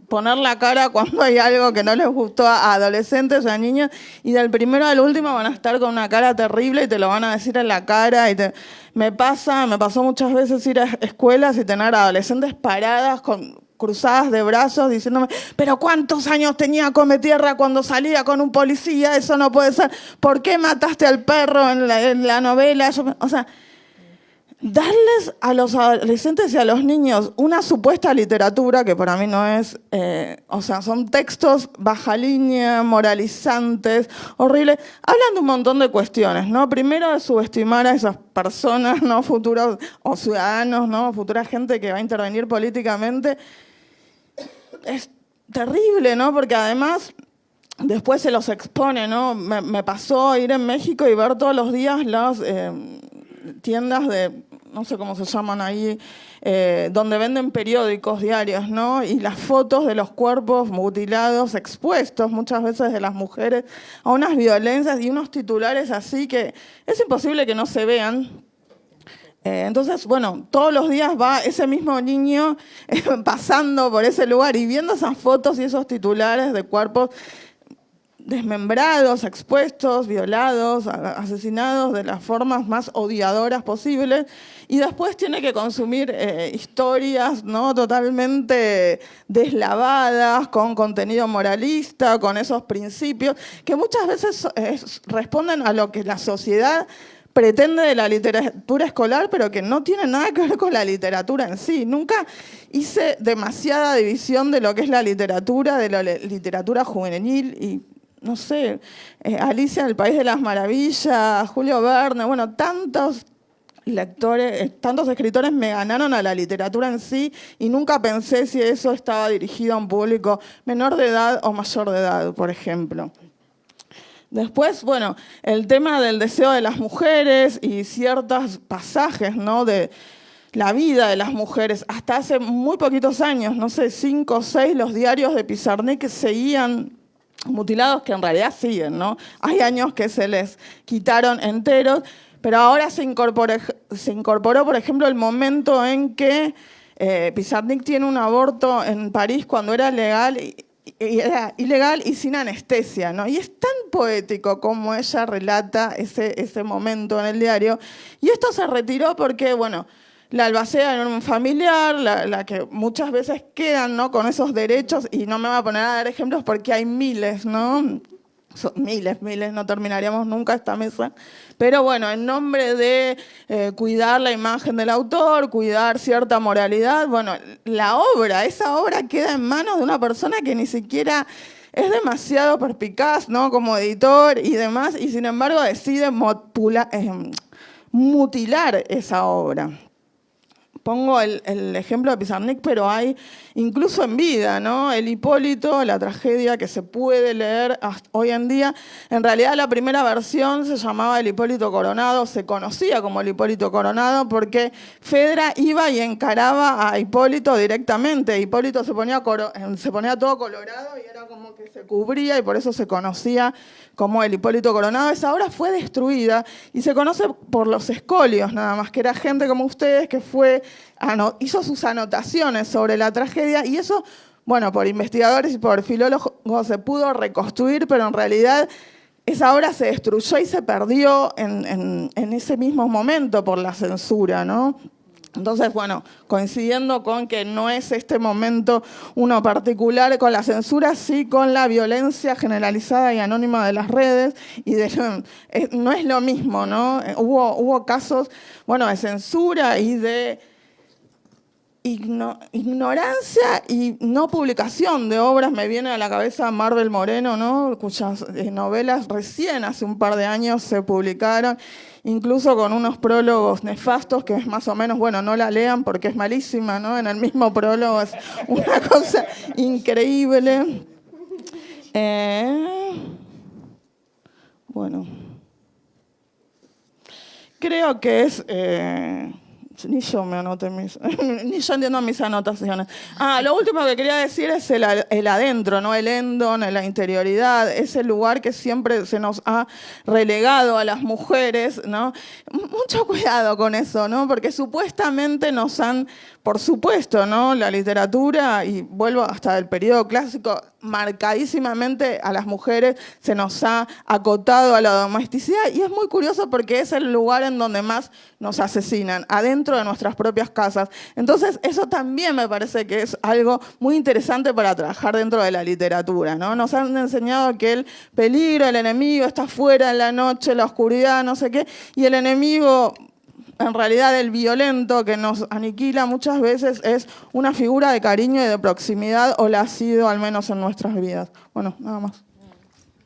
poner la cara cuando hay algo que no les gustó a adolescentes o a niños, y del primero al último van a estar con una cara terrible y te lo van a decir en la cara. Me pasó muchas veces ir a escuelas y tener adolescentes paradas cruzadas de brazos diciéndome, pero ¿cuántos años tenía Come Tierra cuando salía con un policía? Eso no puede ser. ¿Por qué mataste al perro en la novela? O sea, darles a los adolescentes y a los niños una supuesta literatura que para mí no es, o sea, son textos baja línea, moralizantes, horribles, hablan de un montón de cuestiones, ¿no? Primero de subestimar a esas personas, ¿no? Futuros o ciudadanos, ¿no? Futura gente que va a intervenir políticamente. Es terrible, ¿no? Porque además después se los expone, ¿no? Me pasó ir en México y ver todos los días las tiendas de, no sé cómo se llaman ahí, donde venden periódicos diarios, ¿no? Y las fotos de los cuerpos mutilados, expuestos muchas veces de las mujeres a unas violencias y unos titulares así que es imposible que no se vean. Entonces, bueno, todos los días va ese mismo niño pasando por ese lugar y viendo esas fotos y esos titulares de cuerpos desmembrados, expuestos, violados, asesinados de las formas más odiadoras posibles, y después tiene que consumir historias, ¿no? Totalmente deslavadas, con contenido moralista, con esos principios, que muchas veces responden a lo que la sociedad pretende de la literatura escolar, pero que no tiene nada que ver con la literatura en sí. Nunca hice demasiada división de lo que es la literatura, de la literatura juvenil y no sé, Alicia en el País de las Maravillas, Julio Verne, bueno, tantos lectores, tantos escritores me ganaron a la literatura en sí y nunca pensé si eso estaba dirigido a un público menor de edad o mayor de edad, por ejemplo. Después, bueno, el tema del deseo de las mujeres y ciertos pasajes, ¿no? De la vida de las mujeres. Hasta hace muy poquitos años, no sé, 5 o 6, los diarios de Pizarnik seguían mutilados, que en realidad siguen, ¿no? Hay años que se les quitaron enteros, pero ahora se incorporó, por ejemplo, el momento en que Pizarnik tiene un aborto en París cuando era legal era ilegal y sin anestesia, ¿no? Y es tan poético como ella relata ese momento en el diario. Y esto se retiró porque, bueno, la albacea era un familiar, la que muchas veces quedan, ¿no? Con esos derechos, y no me voy a poner a dar ejemplos porque hay miles, ¿no? Son miles, no terminaríamos nunca esta mesa. Pero bueno, en nombre de cuidar la imagen del autor, cuidar cierta moralidad, bueno, esa obra queda en manos de una persona que ni siquiera es demasiado perspicaz, ¿no? Como editor y demás, y sin embargo decide mutilar esa obra. Pongo el ejemplo de Pizarnik, pero hay incluso en vida, ¿no? El Hipólito, la tragedia que se puede leer hoy en día. En realidad la primera versión se llamaba El Hipólito Coronado, se conocía como El Hipólito Coronado porque Fedra iba y encaraba a Hipólito directamente. Hipólito se ponía todo colorado y era como que se cubría y por eso se conocía como El Hipólito Coronado. Esa obra fue destruida y se conoce por los escolios nada más, que era gente como ustedes que hizo sus anotaciones sobre la tragedia y eso, bueno, por investigadores y por filólogos se pudo reconstruir, pero en realidad esa obra se destruyó y se perdió en ese mismo momento por la censura, ¿no? Entonces, bueno, coincidiendo con que no es este momento uno particular con la censura, sí con la violencia generalizada y anónima de las redes, y no es lo mismo, ¿no? Hubo casos, bueno, de censura y de ignorancia y no publicación de obras. Me viene a la cabeza Marvel Moreno, ¿no? Cuyas novelas recién hace un par de años se publicaron, incluso con unos prólogos nefastos que es más o menos, bueno, no la lean porque es malísima, ¿no? En el mismo prólogo es una cosa increíble. Bueno, creo que es... Ni yo me anoté ni yo entiendo mis anotaciones. Lo último que quería decir es el adentro, ¿no? El endon, la interioridad, ese lugar que siempre se nos ha relegado a las mujeres, ¿no? Mucho cuidado con eso, ¿no? Porque supuestamente nos han, por supuesto, ¿no? La literatura, y vuelvo hasta el periodo clásico, marcadísimamente a las mujeres se nos ha acotado a la domesticidad, y es muy curioso porque es el lugar en donde más nos asesinan, adentro de nuestras propias casas. Entonces, eso también me parece que es algo muy interesante para trabajar dentro de la literatura, ¿no? Nos han enseñado que el peligro, el enemigo está fuera en la noche, la oscuridad, no sé qué, y el enemigo en realidad el violento que nos aniquila muchas veces es una figura de cariño y de proximidad, o la ha sido al menos en nuestras vidas. Bueno, nada más.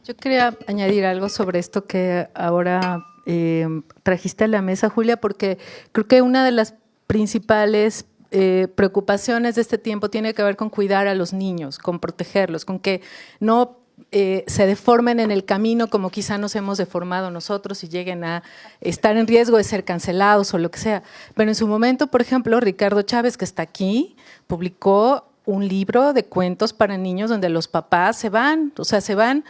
Yo quería añadir algo sobre esto que ahora trajiste a la mesa, Julia, porque creo que una de las principales preocupaciones de este tiempo tiene que ver con cuidar a los niños, con protegerlos, con que no se deformen en el camino como quizá nos hemos deformado nosotros y lleguen a estar en riesgo de ser cancelados o lo que sea. Pero en su momento, por ejemplo, Ricardo Chávez, que está aquí, publicó un libro de cuentos para niños donde los papás se van, o sea, se van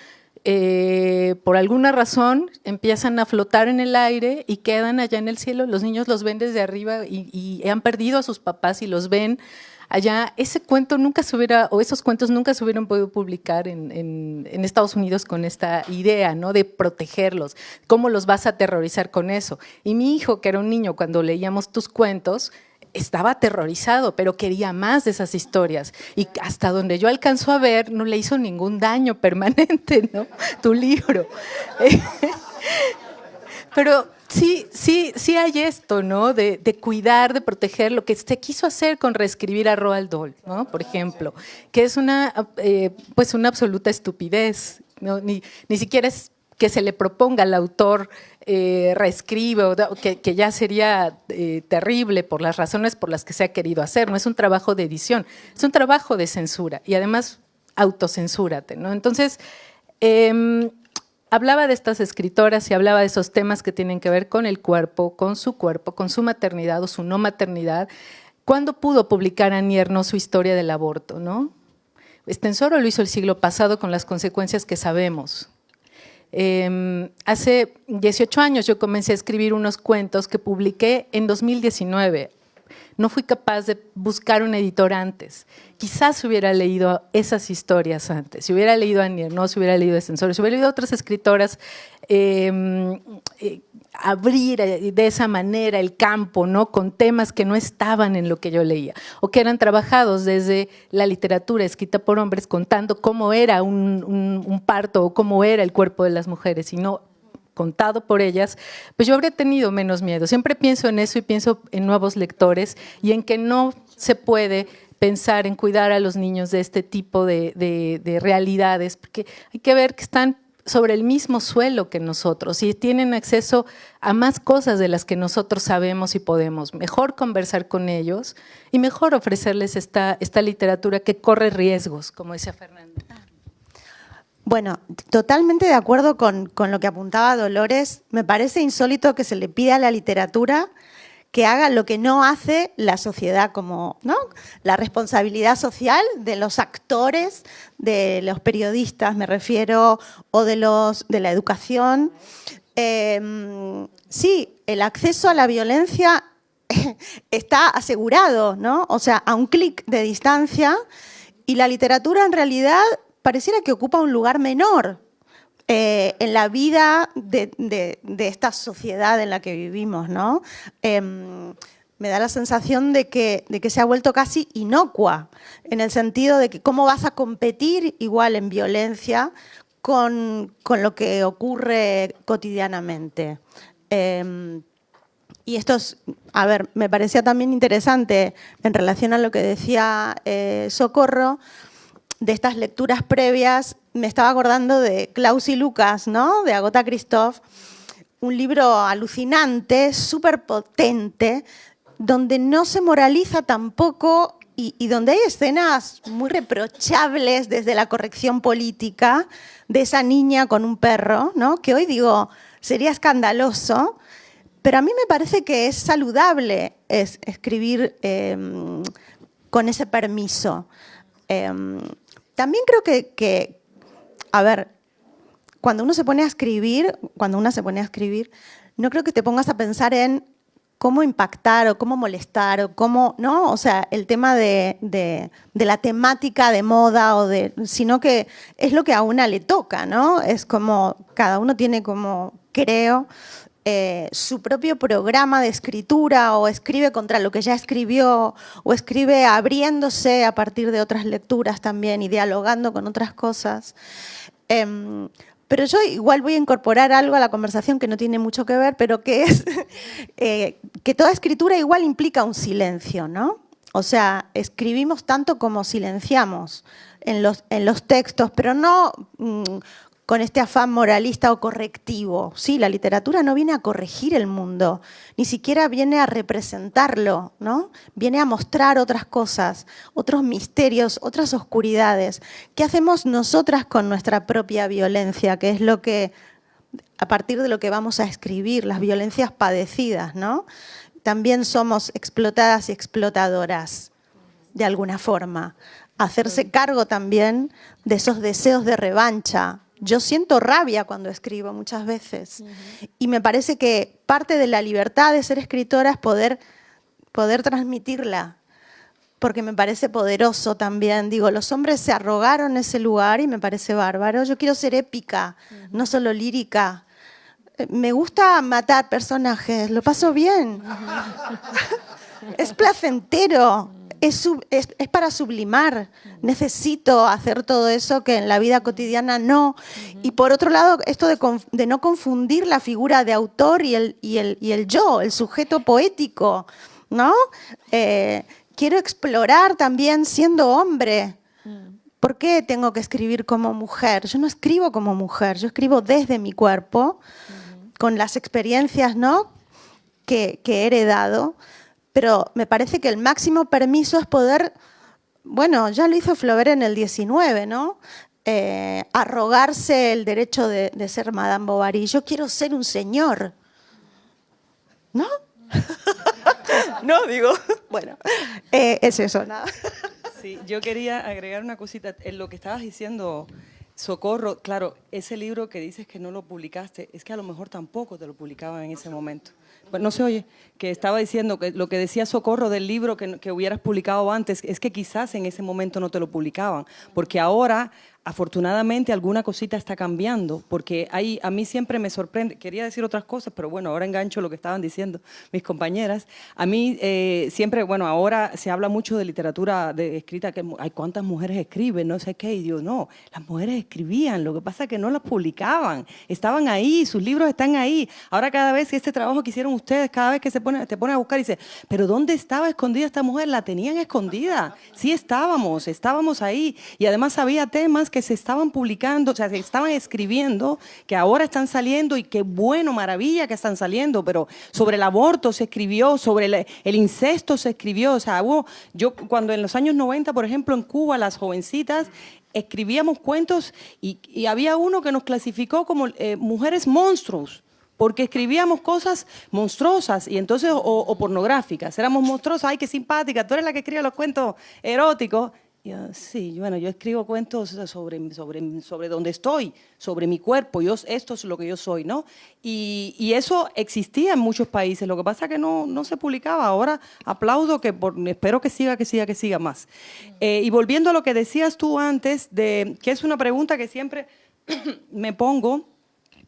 por alguna razón, empiezan a flotar en el aire y quedan allá en el cielo. Los niños los ven desde arriba y han perdido a sus papás y los ven allá. Ese cuento nunca se hubiera, o esos cuentos nunca se hubieran podido publicar en Estados Unidos con esta idea, ¿no?, de protegerlos. ¿Cómo los vas a aterrorizar con eso? Y mi hijo, que era un niño, cuando leíamos tus cuentos, estaba aterrorizado, pero quería más de esas historias. Y hasta donde yo alcanzo a ver, no le hizo ningún daño permanente, ¿no?, tu libro. Pero sí hay esto, ¿no?, de cuidar, de proteger lo que se quiso hacer con reescribir a Roald Dahl, ¿no?, por ejemplo, que es pues una absoluta estupidez, ¿no? Ni siquiera es que se le proponga al autor reescribe, que ya sería terrible por las razones por las que se ha querido hacer. No es un trabajo de edición, es un trabajo de censura y además autocensúrate, ¿no? Entonces, hablaba de estas escritoras y hablaba de esos temas que tienen que ver con el cuerpo, con su maternidad o su no maternidad. ¿Cuándo pudo publicar Annie Ernaux su historia del aborto, no? Estenssoro lo hizo el siglo pasado con las consecuencias que sabemos. Hace 18 años yo comencé a escribir unos cuentos que publiqué en 2019. No fui capaz de buscar un editor antes. Quizás hubiera leído esas historias antes. Si hubiera leído a Annie Ernaux, si hubiera leído a Estenssoro, si hubiera leído a otras escritoras, abrir de esa manera el campo, ¿no?, con temas que no estaban en lo que yo leía o que eran trabajados desde la literatura escrita por hombres, contando cómo era un parto o cómo era el cuerpo de las mujeres y no contado por ellas, pues yo habría tenido menos miedo. Siempre pienso en eso y pienso en nuevos lectores y en que no se puede pensar en cuidar a los niños de este tipo de realidades, porque hay que ver que están sobre el mismo suelo que nosotros y tienen acceso a más cosas de las que nosotros sabemos y podemos. Mejor conversar con ellos y mejor ofrecerles esta literatura que corre riesgos, como decía Fernanda. Bueno, totalmente de acuerdo con lo que apuntaba Dolores. Me parece insólito que se le pida a la literatura que haga lo que no hace la sociedad, como, ¿no?, la responsabilidad social de los actores, de los periodistas, me refiero, o de la educación. Sí, el acceso a la violencia está asegurado, ¿no? O sea, a un clic de distancia, y la literatura en realidad pareciera que ocupa un lugar menor en la vida de esta sociedad en la que vivimos, ¿no? Me da la sensación de que se ha vuelto casi inocua, en el sentido de que cómo vas a competir igual en violencia con lo que ocurre cotidianamente. Y esto es, a ver, me parecía también interesante en relación a lo que decía Socorro, de estas lecturas previas. Me estaba acordando de Klaus y Lucas, ¿no?, de Agota Christoph, un libro alucinante, súper potente, donde no se moraliza tampoco y donde hay escenas muy reprochables desde la corrección política de esa niña con un perro, ¿no?, que hoy digo sería escandaloso, pero a mí me parece que es saludable escribir con ese permiso. También creo que, a ver, cuando una se pone a escribir, no creo que te pongas a pensar en cómo impactar o cómo molestar o cómo, ¿no? O sea, el tema de la temática de moda sino que es lo que a una le toca, ¿no? Es como, cada uno tiene como, creo, su propio programa de escritura, o escribe contra lo que ya escribió, o escribe abriéndose a partir de otras lecturas también y dialogando con otras cosas. Pero Pero yo igual voy a incorporar algo a la conversación que no tiene mucho que ver, pero que es que toda escritura igual implica un silencio, ¿no? O sea, escribimos tanto como silenciamos en los textos, pero no con este afán moralista o correctivo. Sí, la literatura no viene a corregir el mundo, ni siquiera viene a representarlo, ¿no? Viene a mostrar otras cosas, otros misterios, otras oscuridades. ¿Qué hacemos nosotras con nuestra propia violencia? Que es lo que, a partir de lo que vamos a escribir, las violencias padecidas, ¿no? También somos explotadas y explotadoras, de alguna forma. Hacerse cargo también de esos deseos de revancha. Yo siento rabia cuando escribo muchas veces. Y me parece que parte de la libertad de ser escritora es poder transmitirla. Porque me parece poderoso también. Digo, los hombres se arrogaron ese lugar y me parece bárbaro. Yo quiero ser épica, no solo lírica. Me gusta matar personajes, lo paso bien. Es placentero. Es para sublimar. Necesito hacer todo eso que en la vida cotidiana no. Y por otro lado, esto de no confundir la figura de autor y el yo, el sujeto poético, ¿no? Quiero explorar también siendo hombre. ¿Por qué tengo que escribir como mujer? Yo no escribo como mujer, yo escribo desde mi cuerpo, con las experiencias, ¿no?, que he heredado. Pero me parece que el máximo permiso es poder, bueno, ya lo hizo Flaubert en el 19, ¿no? Arrogarse el derecho de ser Madame Bovary. Yo quiero ser un señor, ¿no? No, digo, bueno, es eso, nada. Sí, yo quería agregar una cosita. En lo que estabas diciendo, Socorro, claro, ese libro que dices que no lo publicaste, es que a lo mejor tampoco te lo publicaban en ese momento. No se oye, que estaba diciendo que lo que decía Socorro del libro que hubieras publicado antes, es que quizás en ese momento no te lo publicaban, porque ahora, afortunadamente, alguna cosita está cambiando, porque a mí siempre me sorprende, quería decir otras cosas, pero bueno, ahora engancho lo que estaban diciendo mis compañeras. A mí siempre, bueno, ahora se habla mucho de literatura escrita, que hay cuántas mujeres escriben, no sé qué, y digo, no, las mujeres escribían, lo que pasa es que no las publicaban, estaban ahí, sus libros están ahí. Ahora cada vez que este trabajo que hicieron ustedes, cada vez que te ponen a buscar y dice, pero ¿dónde estaba escondida esta mujer? La tenían escondida. Sí estábamos ahí, y además había temas que se estaban publicando, o sea, se estaban escribiendo, que ahora están saliendo, y qué bueno, maravilla que están saliendo, pero sobre el aborto se escribió, sobre el incesto se escribió, o sea, yo cuando en los años 90, por ejemplo, en Cuba, las jovencitas escribíamos cuentos y había uno que nos clasificó como mujeres monstruos, porque escribíamos cosas monstruosas y entonces o pornográficas, éramos monstruosas, ay, qué simpática, tú eres la que escribe los cuentos eróticos. Sí, bueno, yo escribo cuentos sobre donde estoy, sobre mi cuerpo, esto es lo que yo soy, ¿no? Y eso existía en muchos países, lo que pasa es que no se publicaba. Ahora aplaudo, espero que siga más. Y volviendo a lo que decías tú antes, que es una pregunta que siempre me pongo,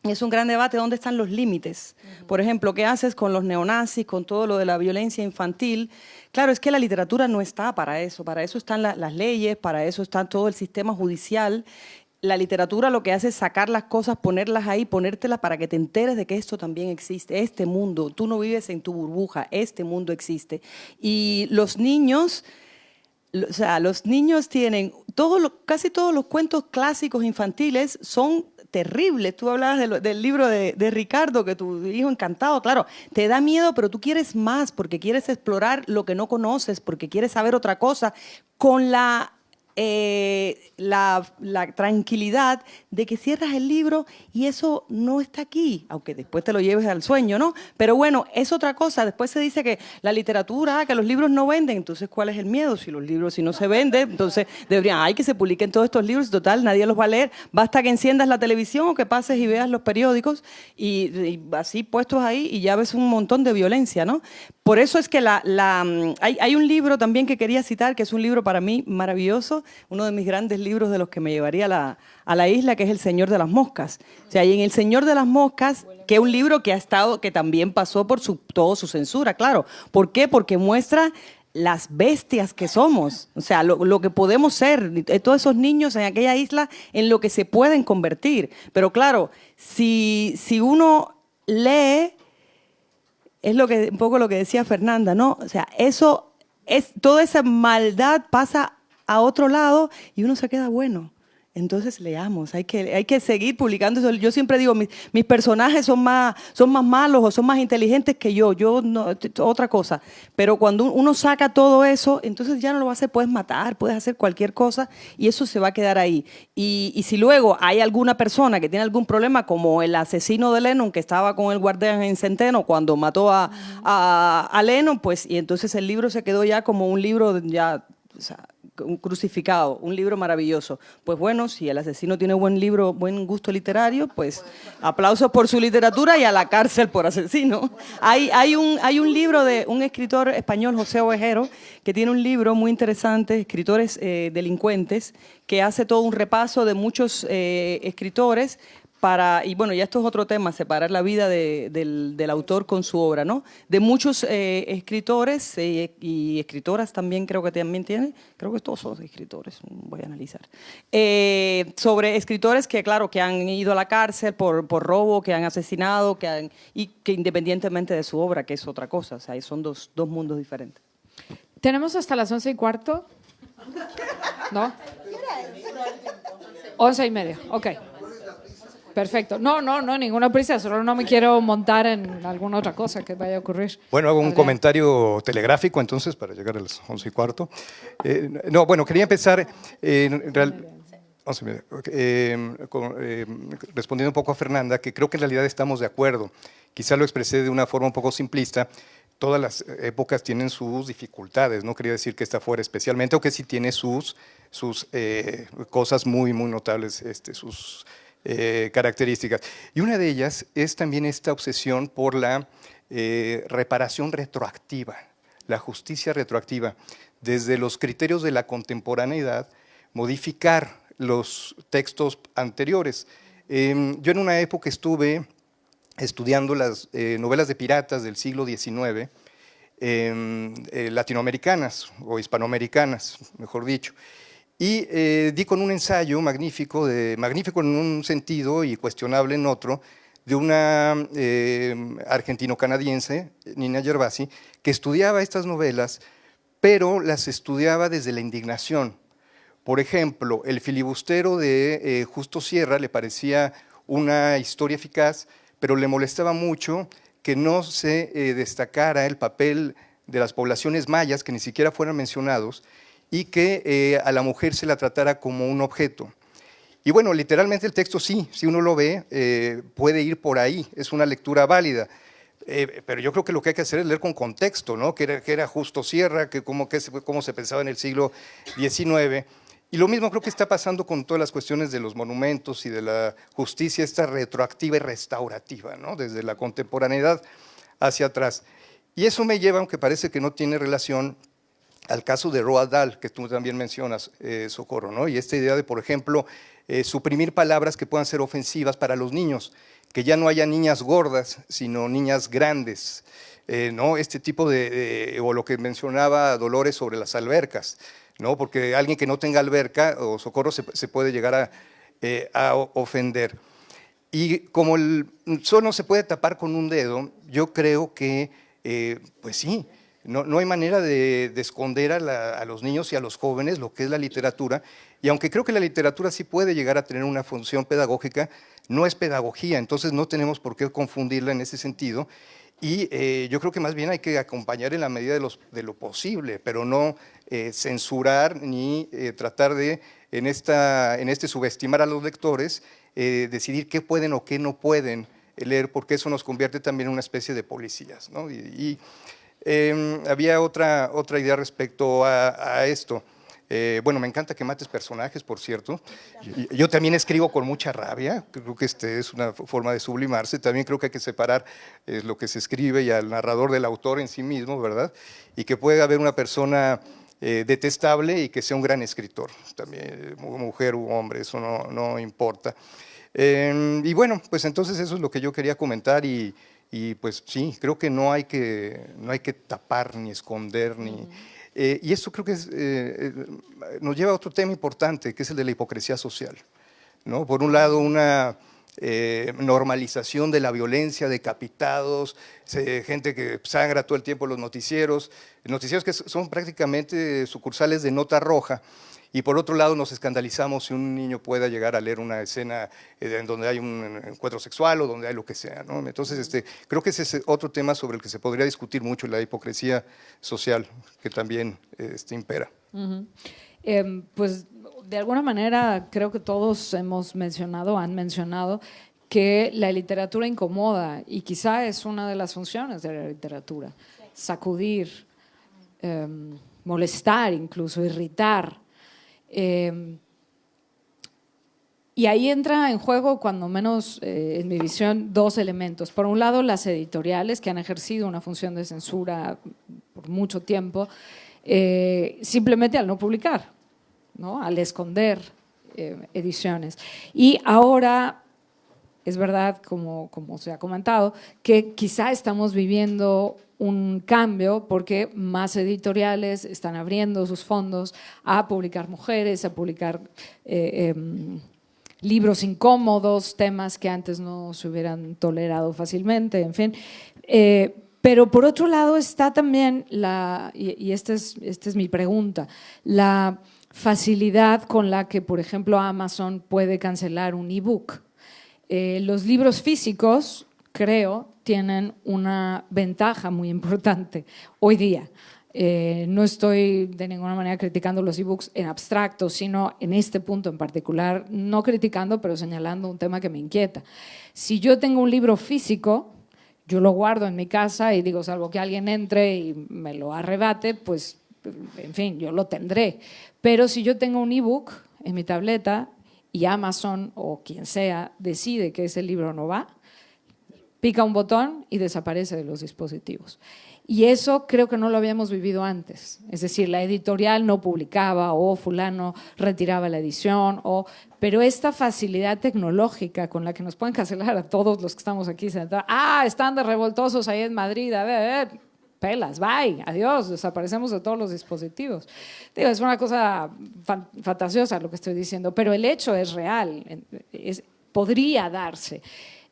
es un gran debate, ¿dónde están los límites? Por ejemplo, ¿qué haces con los neonazis, con todo lo de la violencia infantil? Claro, es que la literatura no está para eso están las leyes, para eso está todo el sistema judicial. La literatura lo que hace es sacar las cosas, ponerlas ahí, ponértelas para que te enteres de que esto también existe, este mundo. Tú no vives en tu burbuja, este mundo existe. Y los niños... O sea, los niños tienen, casi todos los cuentos clásicos infantiles son terribles. Tú hablabas del libro de Ricardo, que tu hijo encantado, claro, te da miedo, pero tú quieres más, porque quieres explorar lo que no conoces, porque quieres saber otra cosa, con la tranquilidad de que cierras el libro y eso no está aquí, aunque después te lo lleves al sueño, ¿no? Pero bueno, es otra cosa. Después se dice que la literatura, que los libros no venden. Entonces, ¿cuál es el miedo? Si los libros, si no se venden, entonces deberían, que se publiquen todos estos libros, total, nadie los va a leer. Basta que enciendas la televisión o que pases y veas los periódicos y así puestos ahí y ya ves un montón de violencia, ¿no? Por eso es que hay un libro también que quería citar, que es un libro para mí maravilloso, uno de mis grandes libros de los que me llevaría a la isla, que es El Señor de las Moscas. O sea, y en El Señor de las Moscas, que es un libro que también pasó por toda su censura, claro. ¿Por qué? Porque muestra las bestias que somos, o sea, lo que podemos ser, todos esos niños en aquella isla, en lo que se pueden convertir. Pero claro, si uno lee, es un poco lo que decía Fernanda, ¿no? O sea, toda esa maldad pasa a otro lado y uno se queda bueno. Entonces leamos, hay que seguir publicando eso. Yo siempre digo, mis personajes son más malos o son más inteligentes que yo no, otra cosa. Pero cuando uno saca todo eso, entonces ya no lo vas a hacer, puedes matar, puedes hacer cualquier cosa y eso se va a quedar ahí. Y si luego hay alguna persona que tiene algún problema, como el asesino de Lennon que estaba con el guardián en Centeno cuando mató a Lennon, pues y entonces el libro se quedó ya como un libro ya, o sea, un crucificado, un libro maravilloso. Pues bueno, si el asesino tiene buen gusto literario, pues aplausos por su literatura y a la cárcel por asesino. Hay un libro de un escritor español, José Ovejero, que tiene un libro muy interesante, Escritores delincuentes, que hace todo un repaso de muchos escritores y bueno, ya esto es otro tema, separar la vida del autor con su obra, ¿no? De muchos escritores y escritoras también creo que todos son escritores, voy a analizar. Sobre escritores que, claro, que han ido a la cárcel por robo, que han asesinado, y que independientemente de su obra, que es otra cosa, o sea, son dos mundos diferentes. Tenemos hasta las 11:15, ¿no? 11:30, ok. Perfecto. No, ninguna prisa, solo no me quiero montar en alguna otra cosa que vaya a ocurrir. Bueno, hago un comentario telegráfico entonces para llegar a las 11:15. Quería empezar respondiendo un poco a Fernanda, que creo que en realidad estamos de acuerdo. Quizá lo expresé de una forma un poco simplista. Todas las épocas tienen sus dificultades, no quería decir que esta fuera especialmente, o que sí tiene sus cosas muy, muy notables, sus características. Y una de ellas es también esta obsesión por la reparación retroactiva, la justicia retroactiva, desde los criterios de la contemporaneidad, modificar los textos anteriores. Yo en una época estuve estudiando las novelas de piratas del siglo XIX, latinoamericanas o hispanoamericanas, mejor dicho. Y di con un ensayo magnífico en un sentido y cuestionable en otro, de una argentino-canadiense, Nina Gervasi, que estudiaba estas novelas, pero las estudiaba desde la indignación. Por ejemplo, El filibustero de Justo Sierra le parecía una historia eficaz, pero le molestaba mucho que no se destacara el papel de las poblaciones mayas, que ni siquiera fueran mencionados, y que a la mujer se la tratara como un objeto. Y bueno, literalmente el texto sí, si uno lo ve, puede ir por ahí, es una lectura válida. Pero yo creo que lo que hay que hacer es leer con contexto, ¿no? Que era Justo Sierra, cómo se pensaba en el siglo XIX. Y lo mismo creo que está pasando con todas las cuestiones de los monumentos y de la justicia, esta retroactiva y restaurativa, ¿no? Desde la contemporaneidad hacia atrás. Y eso me lleva, aunque parece que no tiene relación, al caso de Roald Dahl, que tú también mencionas, Socorro, ¿no? Y esta idea de, por ejemplo, suprimir palabras que puedan ser ofensivas para los niños, que ya no haya niñas gordas, sino niñas grandes, ¿no? Este tipo o lo que mencionaba Dolores sobre las albercas, ¿no? Porque alguien que no tenga alberca o Socorro se puede llegar a ofender. Y como el sol no se puede tapar con un dedo, yo creo que, pues sí, no hay manera de esconder a los niños y a los jóvenes lo que es la literatura, y aunque creo que la literatura sí puede llegar a tener una función pedagógica, no es pedagogía, entonces no tenemos por qué confundirla en ese sentido, y yo creo que más bien hay que acompañar en la medida de lo posible, pero no censurar ni tratar de, en este subestimar a los lectores, decidir qué pueden o qué no pueden leer, porque eso nos convierte también en una especie de policías, ¿no? Había otra idea respecto a esto. Bueno, me encanta que mates personajes, por cierto. Yo también escribo con mucha rabia, creo que es una forma de sublimarse. También creo que hay que separar lo que se escribe y al narrador del autor en sí mismo, ¿verdad? Y que puede haber una persona detestable y que sea un gran escritor, también mujer u hombre, eso no importa. Y bueno, pues entonces eso es lo que yo quería comentar y pues sí, creo que no hay que tapar ni esconder Y esto creo que nos lleva a otro tema importante, que es el de la hipocresía social, ¿no? Por un lado, una normalización de la violencia, decapitados, gente que sangra todo el tiempo en los noticieros que son prácticamente sucursales de nota roja. Y por otro lado nos escandalizamos si un niño pueda llegar a leer una escena en donde hay un encuentro sexual o donde hay lo que sea, ¿no? Entonces creo que ese es otro tema sobre el que se podría discutir mucho, la hipocresía social que también impera. Pues de alguna manera creo que todos han mencionado que la literatura incomoda y quizá es una de las funciones de la literatura, sacudir, molestar incluso, irritar. Y ahí entra en juego, cuando menos en mi visión, dos elementos. Por un lado, las editoriales, que han ejercido una función de censura por mucho tiempo, simplemente al no publicar, ¿no? Al esconder ediciones. Y ahora, es verdad, como se ha comentado, que quizá estamos viviendo un cambio porque más editoriales están abriendo sus fondos a publicar mujeres, a publicar libros incómodos, temas que antes no se hubieran tolerado fácilmente, en fin. Pero por otro lado está también, y esta es mi pregunta, la facilidad con la que, por ejemplo, Amazon puede cancelar un ebook. Los libros físicos, creo, tienen una ventaja muy importante hoy día. No estoy de ninguna manera criticando los ebooks en abstracto, sino en este punto en particular, no criticando, pero señalando un tema que me inquieta. Si yo tengo un libro físico, yo lo guardo en mi casa y digo, salvo que alguien entre y me lo arrebate, pues, en fin, yo lo tendré. Pero si yo tengo un ebook en mi tableta y Amazon o quien sea decide que ese libro no va, pica un botón y desaparece de los dispositivos. Y eso creo que no lo habíamos vivido antes. Es decir, la editorial no publicaba o fulano retiraba la edición, pero esta facilidad tecnológica con la que nos pueden cancelar a todos los que estamos aquí sentados. Están de revoltosos ahí en Madrid, a ver, pelas, bye, adiós, desaparecemos de todos los dispositivos. Digo, es una cosa fantasiosa lo que estoy diciendo, pero el hecho es real, podría darse.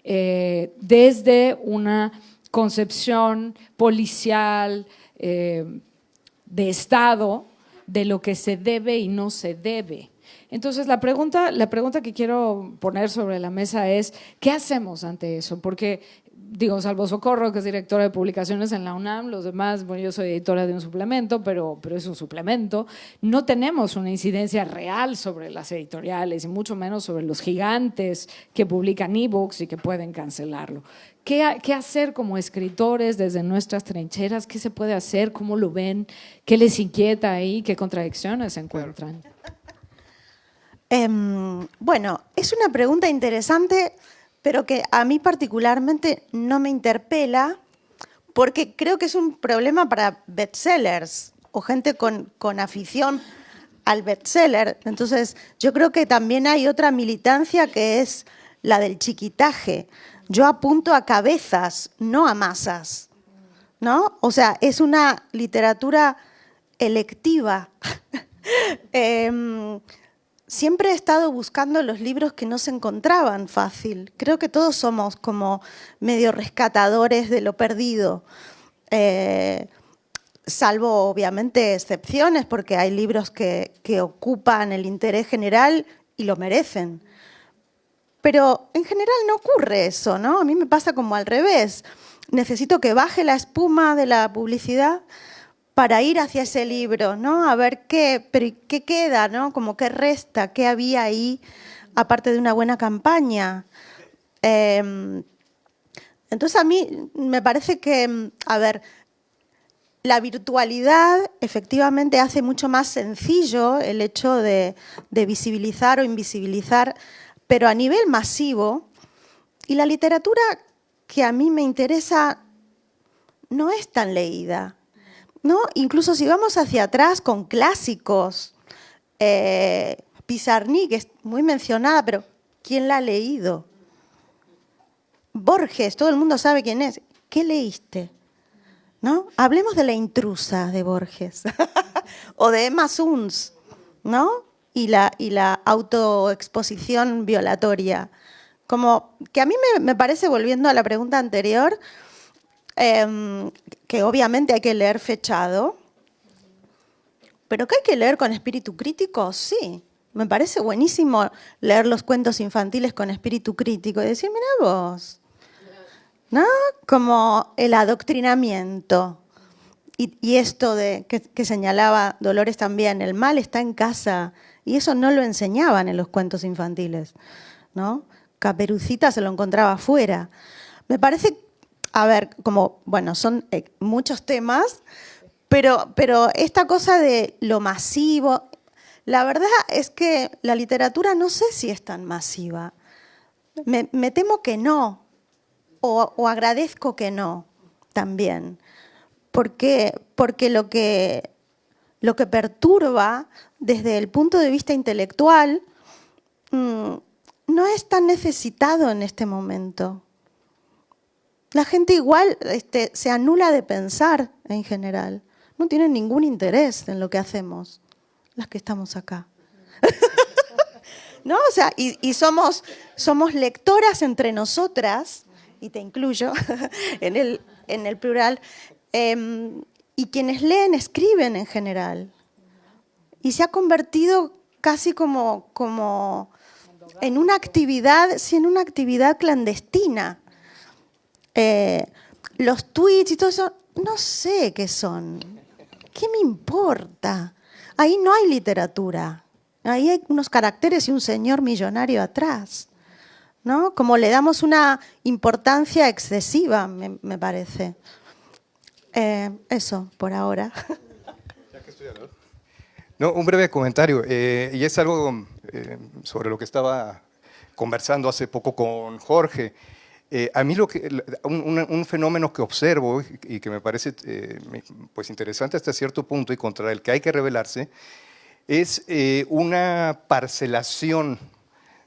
Desde una concepción policial de Estado de lo que se debe y no se debe. Entonces, la pregunta que quiero poner sobre la mesa es, ¿qué hacemos ante eso? Porque, digo, salvo Socorro, que es directora de publicaciones en la UNAM, los demás, bueno, yo soy editora de un suplemento, pero es un suplemento, no tenemos una incidencia real sobre las editoriales y mucho menos sobre los gigantes que publican ebooks y que pueden cancelarlo. ¿Qué hacer como escritores desde nuestras trincheras? ¿Qué se puede hacer? ¿Cómo lo ven? ¿Qué les inquieta ahí? ¿Qué contradicciones se encuentran? Bueno, es una pregunta interesante, pero que a mí particularmente no me interpela, porque creo que es un problema para bestsellers o gente con afición al bestseller. Entonces, yo creo que también hay otra militancia que es la del chiquitaje. Yo apunto a cabezas, no a masas, ¿no? O sea, es una literatura electiva. Siempre he estado buscando los libros que no se encontraban fácil. Creo que todos somos como medio rescatadores de lo perdido, salvo obviamente excepciones, porque hay libros que ocupan el interés general y lo merecen. Pero en general no ocurre eso, ¿no? A mí me pasa como al revés. Necesito que baje la espuma de la publicidad para ir hacia ese libro, ¿no? A ver qué queda, ¿no? Como qué resta, qué había ahí, aparte de una buena campaña. Entonces a mí me parece que, a ver, la virtualidad efectivamente hace mucho más sencillo el hecho de visibilizar o invisibilizar, pero a nivel masivo, y la literatura que a mí me interesa no es tan leída, ¿no? Incluso si vamos hacia atrás con clásicos, Pizarnik es muy mencionada, pero ¿quién la ha leído? Borges, todo el mundo sabe quién es. ¿Qué leíste? ¿no? Hablemos de La intrusa de Borges o de Emma Suns, ¿no? Y la autoexposición violatoria. Como que a mí me parece, volviendo a la pregunta anterior, que obviamente hay que leer fechado, pero que hay que leer con espíritu crítico, sí. Me parece buenísimo leer los cuentos infantiles con espíritu crítico y decir, mira vos, ¿no? Como el adoctrinamiento. Y esto que señalaba Dolores también, el mal está en casa, y eso no lo enseñaban en los cuentos infantiles, ¿no? Caperucita se lo encontraba afuera. Me parece, a ver, como, bueno, son muchos temas, pero esta cosa de lo masivo, la verdad es que la literatura no sé si es tan masiva. Me temo que no, o agradezco que no, también. Porque lo que perturba desde el punto de vista intelectual no es tan necesitado en este momento. La gente igual se anula de pensar en general. No tienen ningún interés en lo que hacemos, las que estamos acá. ¿No? O sea, y somos lectoras entre nosotras, y te incluyo en el plural, y quienes leen escriben en general. Y se ha convertido casi como en una actividad, sí, en una actividad clandestina. Los tweets y todo eso, no sé qué son. ¿Qué me importa? Ahí no hay literatura. Ahí hay unos caracteres y un señor millonario atrás, ¿no? Como le damos una importancia excesiva, me parece. Eso, por ahora. No, un breve comentario, y es algo sobre lo que estaba conversando hace poco con Jorge. A mí un fenómeno que observo y que me parece pues interesante hasta cierto punto y contra el que hay que rebelarse es una parcelación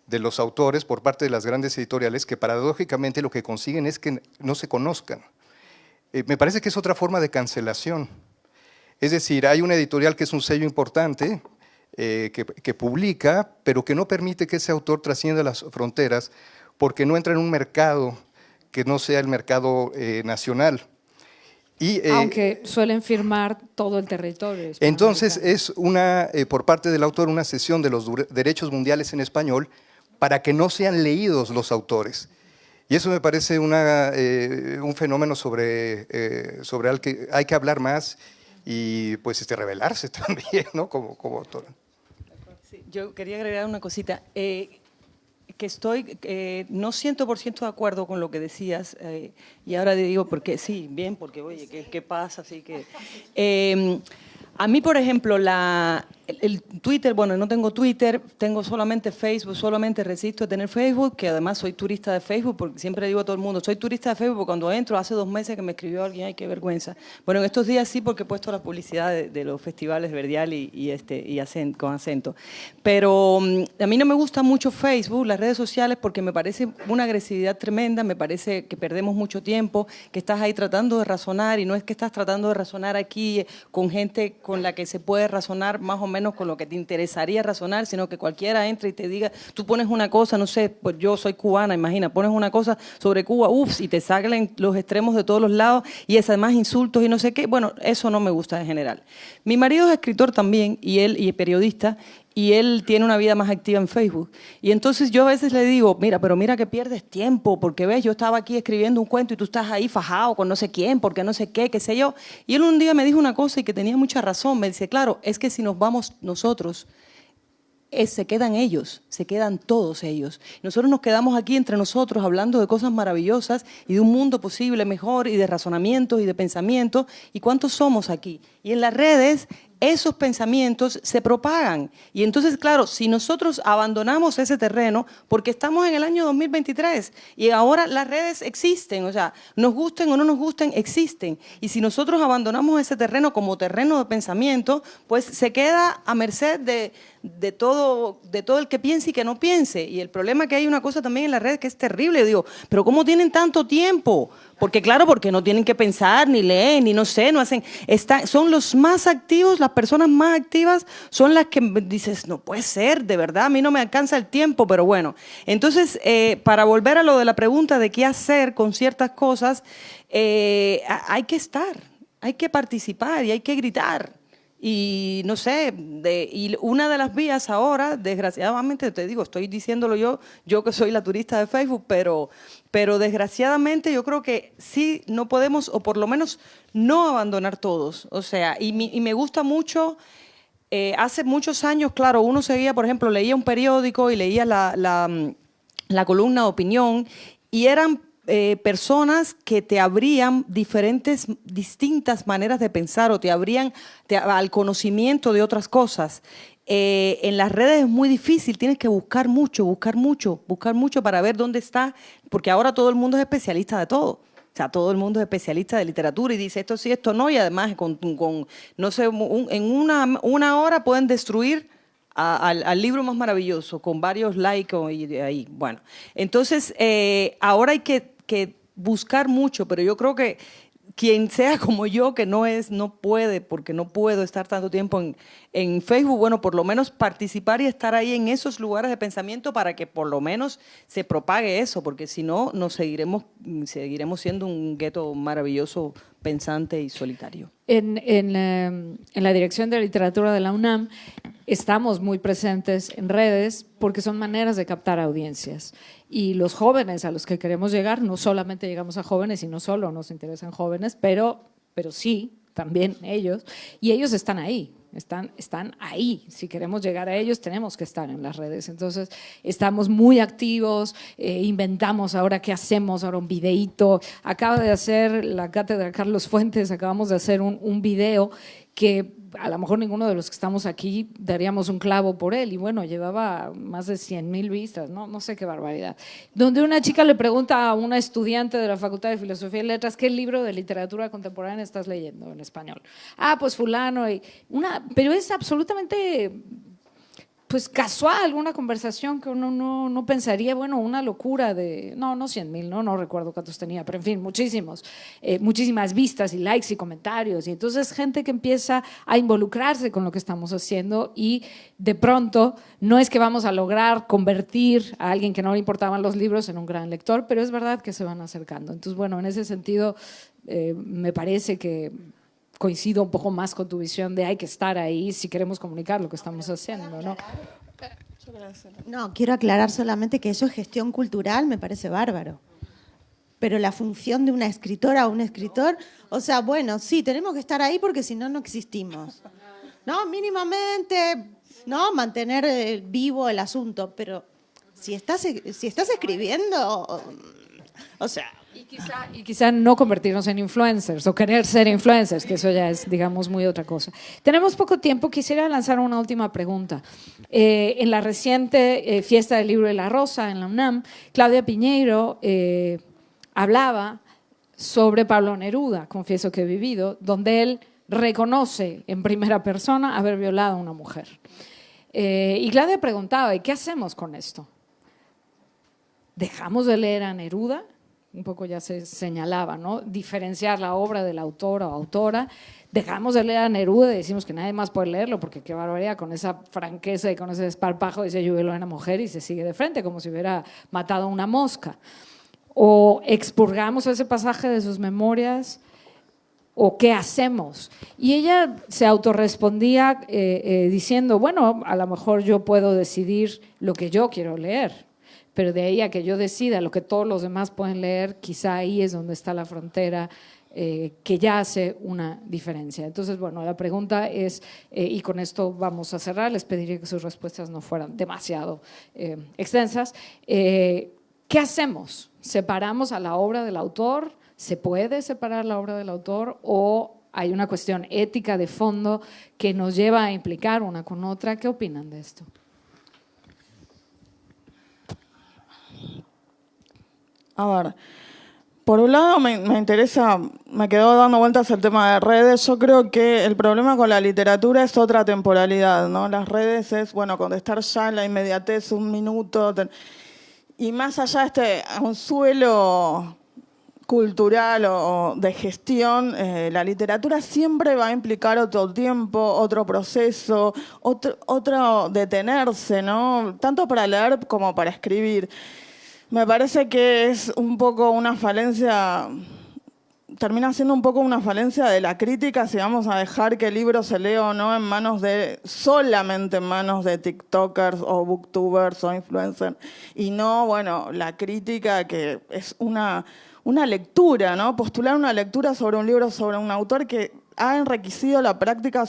de los autores por parte de las grandes editoriales que paradójicamente lo que consiguen es que no se conozcan. Me parece que es otra forma de cancelación. Es decir, hay una editorial que es un sello importante, que publica, pero que no permite que ese autor trascienda las fronteras porque no entra en un mercado que no sea el mercado nacional. Aunque suelen firmar todo el territorio. Entonces es por parte del autor una cesión de los derechos mundiales en español para que no sean leídos los autores. Y eso me parece un fenómeno sobre el que hay que hablar más y pues rebelarse también, ¿no? como autor. Sí, yo quería agregar una cosita, que estoy no 100% de acuerdo con lo que decías, y ahora digo porque sí, bien, porque oye, ¿qué pasa? Así que a mí, por ejemplo, el Twitter, bueno, no tengo Twitter, tengo solamente Facebook, solamente resisto a tener Facebook, que además soy turista de Facebook, porque siempre digo a todo el mundo, soy turista de Facebook, porque cuando entro, hace 2 meses que me escribió alguien, ay, qué vergüenza. Bueno, en estos días sí, porque he puesto la publicidad de los festivales Verdial con acento. Pero a mí no me gusta mucho Facebook, las redes sociales, porque me parece una agresividad tremenda, me parece que perdemos mucho tiempo, que estás ahí tratando de razonar, y no es que estás tratando de razonar aquí con gente con la que se puede razonar más o menos con lo que te interesaría razonar, sino que cualquiera entre y te diga, tú pones una cosa, no sé, pues yo soy cubana, imagina, pones una cosa sobre Cuba, ups, y te salen los extremos de todos los lados, y es además insultos y no sé qué. Bueno, eso no me gusta en general. Mi marido es escritor también, y es periodista, y él tiene una vida más activa en Facebook. Y entonces yo a veces le digo, mira que pierdes tiempo, porque ves, yo estaba aquí escribiendo un cuento y tú estás ahí fajado con no sé quién, porque no sé qué sé yo. Y él un día me dijo una cosa y que tenía mucha razón. Me dice, claro, es que si nos vamos nosotros, se quedan ellos, se quedan todos ellos. Nosotros nos quedamos aquí entre nosotros hablando de cosas maravillosas y de un mundo posible mejor y de razonamientos y de pensamientos. ¿Y cuántos somos aquí? Y en las redes esos pensamientos se propagan. Y entonces, claro, si nosotros abandonamos ese terreno, porque estamos en el año 2023 y ahora las redes existen, o sea, nos gusten o no nos gusten, existen. Y si nosotros abandonamos ese terreno como terreno de pensamiento, pues se queda a merced de de todo el que piense y que no piense. Y el problema es que hay una cosa también en las redes que es terrible. Yo digo, pero ¿cómo tienen tanto tiempo? Porque claro, porque no tienen que pensar, ni leen, ni no sé, no hacen. Son los más activos, las personas más activas son las que dices, no puede ser, de verdad, a mí no me alcanza el tiempo, pero bueno. Entonces, para volver a lo de la pregunta de qué hacer con ciertas cosas, hay que estar, hay que participar y hay que gritar. Y no sé, y una de las vías ahora, desgraciadamente, te digo, estoy diciéndolo yo que soy la turista de Facebook, pero desgraciadamente yo creo que sí no podemos, o por lo menos no abandonar todos. O sea, y me gusta mucho, hace muchos años, claro, uno seguía, por ejemplo, leía un periódico y leía la columna de opinión y eran personas que te abrían distintas maneras de pensar o te abrían al conocimiento de otras cosas. En las redes es muy difícil, tienes que buscar mucho para ver dónde está, porque ahora todo el mundo es especialista de todo. O sea, todo el mundo es especialista de literatura y dice esto sí, esto no, y además con no sé, en una hora pueden destruir al libro más maravilloso, con varios likes y de ahí. Bueno, entonces ahora hay que buscar mucho, pero yo creo que quien sea como yo, que no puede, porque no puedo estar tanto tiempo en Facebook, bueno, por lo menos participar y estar ahí en esos lugares de pensamiento para que por lo menos se propague eso, porque si no, seguiremos siendo un gueto maravilloso, pensante y solitario. En la Dirección de Literatura de la UNAM estamos muy presentes en redes porque son maneras de captar audiencias. Y los jóvenes a los que queremos llegar, no solamente llegamos a jóvenes y no solo nos interesan jóvenes, pero sí, también ellos. Y ellos están ahí. Están ahí. Si queremos llegar a ellos, tenemos que estar en las redes. Entonces, estamos muy activos, inventamos ahora qué hacemos, ahora un videíto. Acaba de hacer la cátedra Carlos Fuentes, acabamos de hacer un video que a lo mejor ninguno de los que estamos aquí daríamos un clavo por él, y bueno, llevaba más de 100,000 vistas, no sé qué barbaridad, donde una chica le pregunta a una estudiante de la Facultad de Filosofía y Letras, ¿qué libro de literatura contemporánea estás leyendo en español? Pues fulano, pero es absolutamente pues casual, una conversación que uno no pensaría, bueno, una locura de, no 100,000, no recuerdo cuántos tenía, pero en fin, muchísimas vistas y likes y comentarios, y entonces gente que empieza a involucrarse con lo que estamos haciendo, y de pronto no es que vamos a lograr convertir a alguien que no le importaban los libros en un gran lector, pero es verdad que se van acercando. Entonces, bueno, en ese sentido me parece que coincido un poco más con tu visión de hay que estar ahí si queremos comunicar lo que estamos haciendo, ¿no? No, quiero aclarar solamente que eso es gestión cultural, me parece bárbaro. Pero la función de una escritora o un escritor, o sea, bueno, sí, tenemos que estar ahí porque si no, no existimos. No, mínimamente, no, mantener vivo el asunto, pero si estás escribiendo, o sea... Y quizá no convertirnos en influencers o querer ser influencers, que eso ya es, digamos, muy otra cosa. Tenemos poco tiempo, quisiera lanzar una última pregunta. En la reciente Fiesta del Libro de la Rosa en la UNAM, Claudia Piñeiro hablaba sobre Pablo Neruda, Confieso que he vivido, donde él reconoce en primera persona haber violado a una mujer. Y Claudia preguntaba, ¿y qué hacemos con esto? ¿Dejamos de leer a Neruda? Un poco ya se señalaba, ¿no? Diferenciar la obra del autor o autora. Dejamos de leer a Neruda y decimos que nadie más puede leerlo, porque qué barbaridad, con esa franqueza y con ese desparpajo dice yo violé a una mujer y se sigue de frente como si hubiera matado a una mosca. O expurgamos ese pasaje de sus memorias, o qué hacemos. Y ella se autorrespondía diciendo, bueno, a lo mejor yo puedo decidir lo que yo quiero leer, pero de ahí a que yo decida lo que todos los demás pueden leer, quizá ahí es donde está la frontera que ya hace una diferencia. Entonces, bueno, la pregunta es, y con esto vamos a cerrar, les pediría que sus respuestas no fueran demasiado extensas. ¿Qué hacemos? ¿Separamos a la obra del autor? ¿Se puede separar la obra del autor? ¿O hay una cuestión ética de fondo que nos lleva a implicar una con otra? ¿Qué opinan de esto? A ver, Por un lado me interesa, me quedó dando vueltas el tema de redes. Yo creo que el problema con la literatura es otra temporalidad, ¿no? Las redes es, bueno, contestar ya en la inmediatez, un minuto. Y más allá de este anzuelo cultural o de gestión, la literatura siempre va a implicar otro tiempo, otro proceso, otro detenerse, ¿no? Tanto para leer como para escribir. Me parece que es un poco una falencia, termina siendo un poco una falencia de la crítica si vamos a dejar que el libro se lea o no solamente en manos de TikTokers o booktubers o influencers, y no, bueno, la crítica que es una lectura, ¿no? Postular una lectura sobre un libro, sobre un autor que ha enriquecido la práctica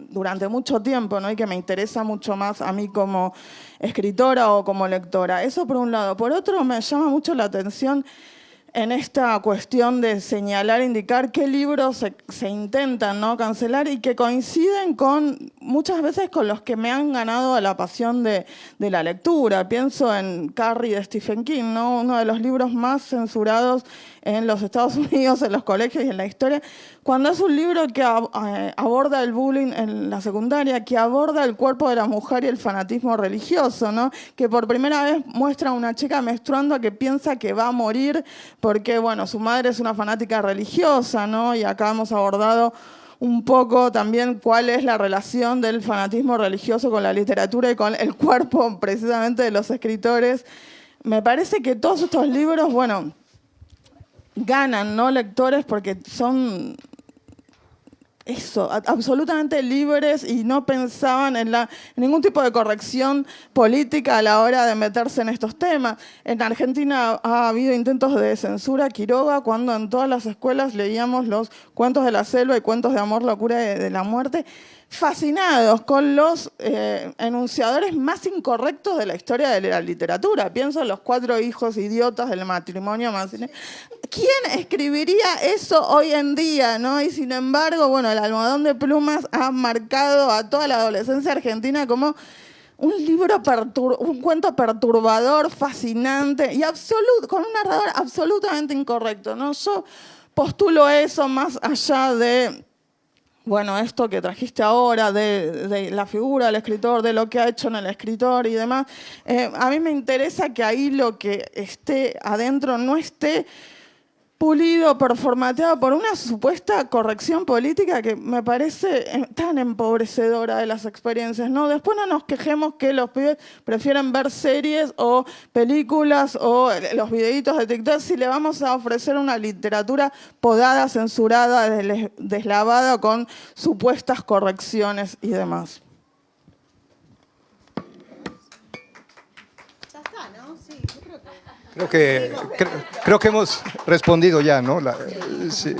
durante mucho tiempo, ¿no? Y que me interesa mucho más a mí como escritora o como lectora. Eso por un lado. Por otro, me llama mucho la atención en esta cuestión de señalar, indicar qué libros se intentan, ¿no?, cancelar y que coinciden muchas veces con los que me han ganado la pasión de la lectura. Pienso en Carrie de Stephen King, ¿no?, uno de los libros más censurados en los Estados Unidos, en los colegios y en la historia, cuando es un libro que aborda el bullying en la secundaria, que aborda el cuerpo de la mujer y el fanatismo religioso, ¿no?, que por primera vez muestra a una chica menstruando que piensa que va a morir porque, bueno, su madre es una fanática religiosa, ¿no? Y acá hemos abordado un poco también cuál es la relación del fanatismo religioso con la literatura y con el cuerpo precisamente de los escritores. Me parece que todos estos libros, bueno, ganan, ¿no?, lectores porque son absolutamente libres y no pensaban en ningún tipo de corrección política a la hora de meterse en estos temas. En Argentina ha habido intentos de censura a Quiroga cuando en todas las escuelas leíamos los cuentos de la selva y cuentos de amor, locura y de la muerte, fascinados con los enunciadores más incorrectos de la historia de la literatura. Pienso en los 4 hijos idiotas del matrimonio Manzini. ¿Quién escribiría eso hoy en día, no? Y sin embargo, bueno, El almohadón de plumas ha marcado a toda la adolescencia argentina como un libro un cuento perturbador, fascinante y con un narrador absolutamente incorrecto, ¿no? Yo postulo eso más allá de, bueno, esto que trajiste ahora, de la figura del escritor, de lo que ha hecho en el escritor y demás. A mí me interesa que ahí lo que esté adentro no esté pulido, performateado por una supuesta corrección política que me parece tan empobrecedora de las experiencias, ¿no? Después no nos quejemos que los pibes prefieren ver series o películas o los videitos de TikTok si le vamos a ofrecer una literatura podada, censurada, deslavada con supuestas correcciones y demás. Creo que hemos respondido ya, ¿no? Sí.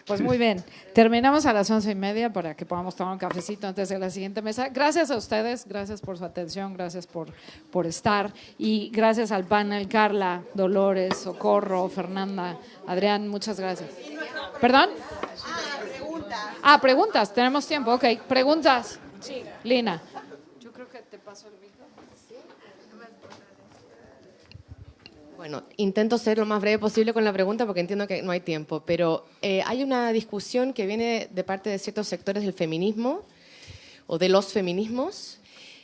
Pues muy bien. Terminamos a las 11:30 para que podamos tomar un cafecito antes de la siguiente mesa. Gracias a ustedes, gracias por su atención, gracias por estar. Y gracias al panel, Carla, Dolores, Socorro, Fernanda, Adrián, muchas gracias. ¿Perdón? Preguntas. Tenemos tiempo. Ok, preguntas. Sí. Lina. Yo creo que te paso el micrófono. Bueno, intento ser lo más breve posible con la pregunta porque entiendo que no hay tiempo, pero hay una discusión que viene de parte de ciertos sectores del feminismo o de los feminismos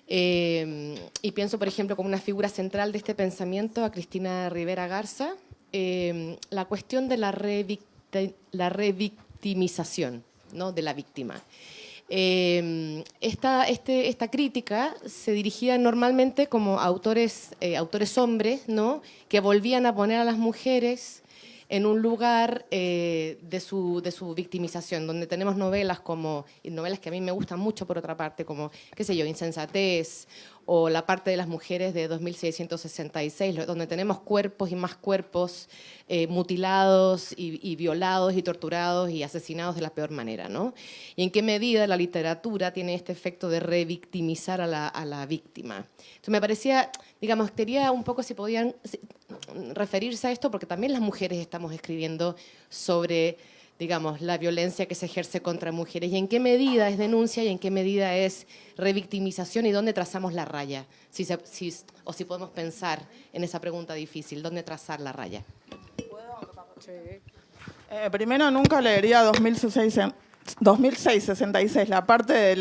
y pienso, por ejemplo, como una figura central de este pensamiento a Cristina Rivera Garza, la cuestión de la revictimización, ¿no?, de la víctima. Esta crítica se dirigía normalmente como autores hombres, ¿no?, que volvían a poner a las mujeres en un lugar de su victimización, donde tenemos novelas que a mí me gustan mucho por otra parte, como, qué sé yo, Insensatez, o La parte de las mujeres de 2666, donde tenemos cuerpos y más cuerpos mutilados y violados y torturados y asesinados de la peor manera, ¿no? Y en qué medida la literatura tiene este efecto de revictimizar a la víctima. Entonces me parecía, digamos, quería un poco si podían referirse a esto, porque también las mujeres estamos escribiendo sobre, digamos, la violencia que se ejerce contra mujeres y en qué medida es denuncia y en qué medida es revictimización y dónde trazamos la raya, o si podemos pensar en esa pregunta difícil, dónde trazar la raya. Primero, nunca leería 2006-66, la parte de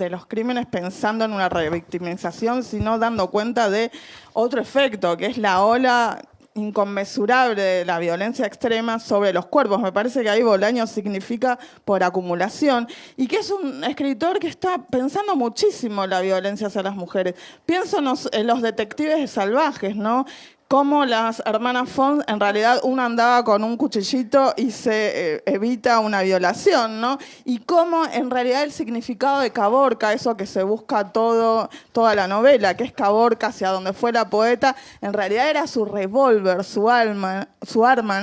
los crímenes pensando en una revictimización, sino dando cuenta de otro efecto, que es la ola inconmensurable de la violencia extrema sobre los cuerpos. Me parece que ahí Bolaños significa por acumulación y que es un escritor que está pensando muchísimo la violencia hacia las mujeres. Pienso en los detectives salvajes, ¿no? Cómo las hermanas Font, en realidad una andaba con un cuchillito y se evita una violación, ¿no? Y cómo en realidad el significado de Caborca, eso que se busca toda la novela, que es Caborca hacia donde fue la poeta, en realidad era su revólver, su arma,